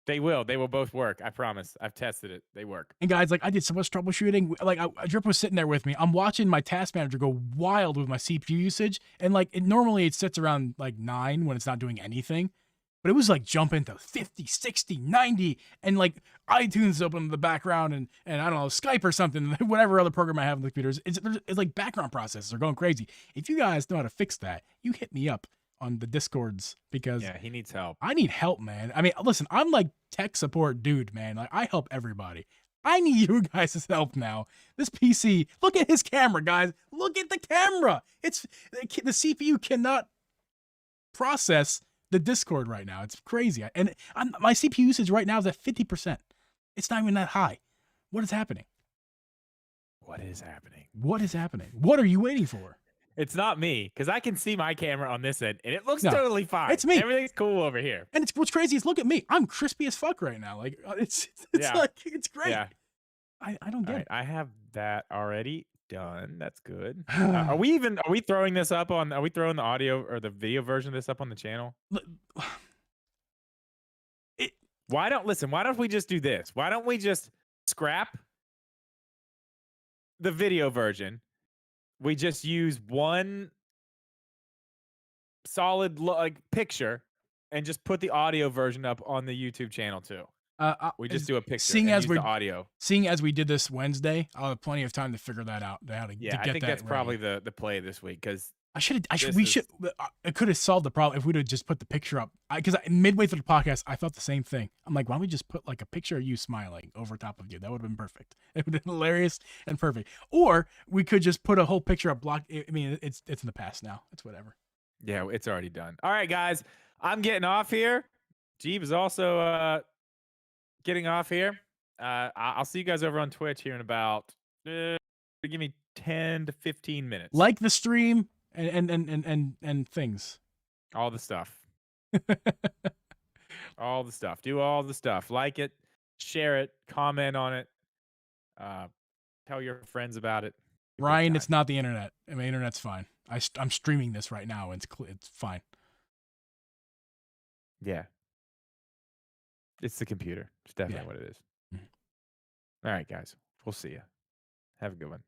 [SPEAKER 2] They will. They will both work. I promise. I've tested it. They work.
[SPEAKER 1] And guys, like I did so much troubleshooting. Like Drip was sitting there with me. I'm watching my task manager go wild with my CPU usage, and like normally it sits around like 9 when it's not doing anything. But it was like jumping to 50, 60, 90, and like iTunes open in the background and I don't know, Skype or something, whatever other program I have on the computers. It's like background processes are going crazy. If you guys know how to fix that, you hit me up on the Discords because
[SPEAKER 2] he needs help.
[SPEAKER 1] I need help, man. I mean, listen, I'm like tech support dude, man. Like I help everybody. I need you guys' help now. This PC, look at his camera, guys. Look at the camera. It's the CPU cannot process the Discord right now. It's crazy. And my CPU usage right now is at 50%. It's not even that high. What is happening?
[SPEAKER 2] What is happening?
[SPEAKER 1] What is happening? What are you waiting for?
[SPEAKER 2] It's not me, because I can see my camera on this end, and it looks totally fine.
[SPEAKER 1] It's me.
[SPEAKER 2] Everything's cool over here.
[SPEAKER 1] And what's crazy is look at me. I'm crispy as fuck right now. Like it's like it's great.
[SPEAKER 2] Yeah.
[SPEAKER 1] I don't get it.
[SPEAKER 2] I have that already done. That's good. Are we throwing this up on? Are we throwing the audio or the video version of this up on the channel? Why don't we just do this? Why don't we just scrap the video version? We just use one solid picture and just put the audio version up on the YouTube channel too. We just do a picture. Seeing as the audio.
[SPEAKER 1] Seeing as we did this Wednesday, I'll have plenty of time to figure that out. How to
[SPEAKER 2] I think that's probably the play this week because I could have solved the problem if we'd have just put the picture up. Because
[SPEAKER 1] midway through the podcast, I thought the same thing. I'm like, why don't we just put like a picture of you smiling over top of you? That would have been perfect. It would have been hilarious and perfect. Or we could just put a whole picture up block. I mean, it's in the past now. It's whatever.
[SPEAKER 2] Yeah, it's already done. All right, guys, I'm getting off here. Geeb is also getting off here. I'll see you guys over on Twitch here in about give me 10 to 15 minutes.
[SPEAKER 1] Like the stream and things.
[SPEAKER 2] All the stuff. All the stuff. Do all the stuff. Like it, share it, comment on it. Tell your friends about it.
[SPEAKER 1] Ryan, it's not the internet. I mean, internet's fine. I'm streaming this right now. And it's fine.
[SPEAKER 2] Yeah. It's the computer. It's definitely what it is. Mm-hmm. All right, guys. We'll see you. Have a good one.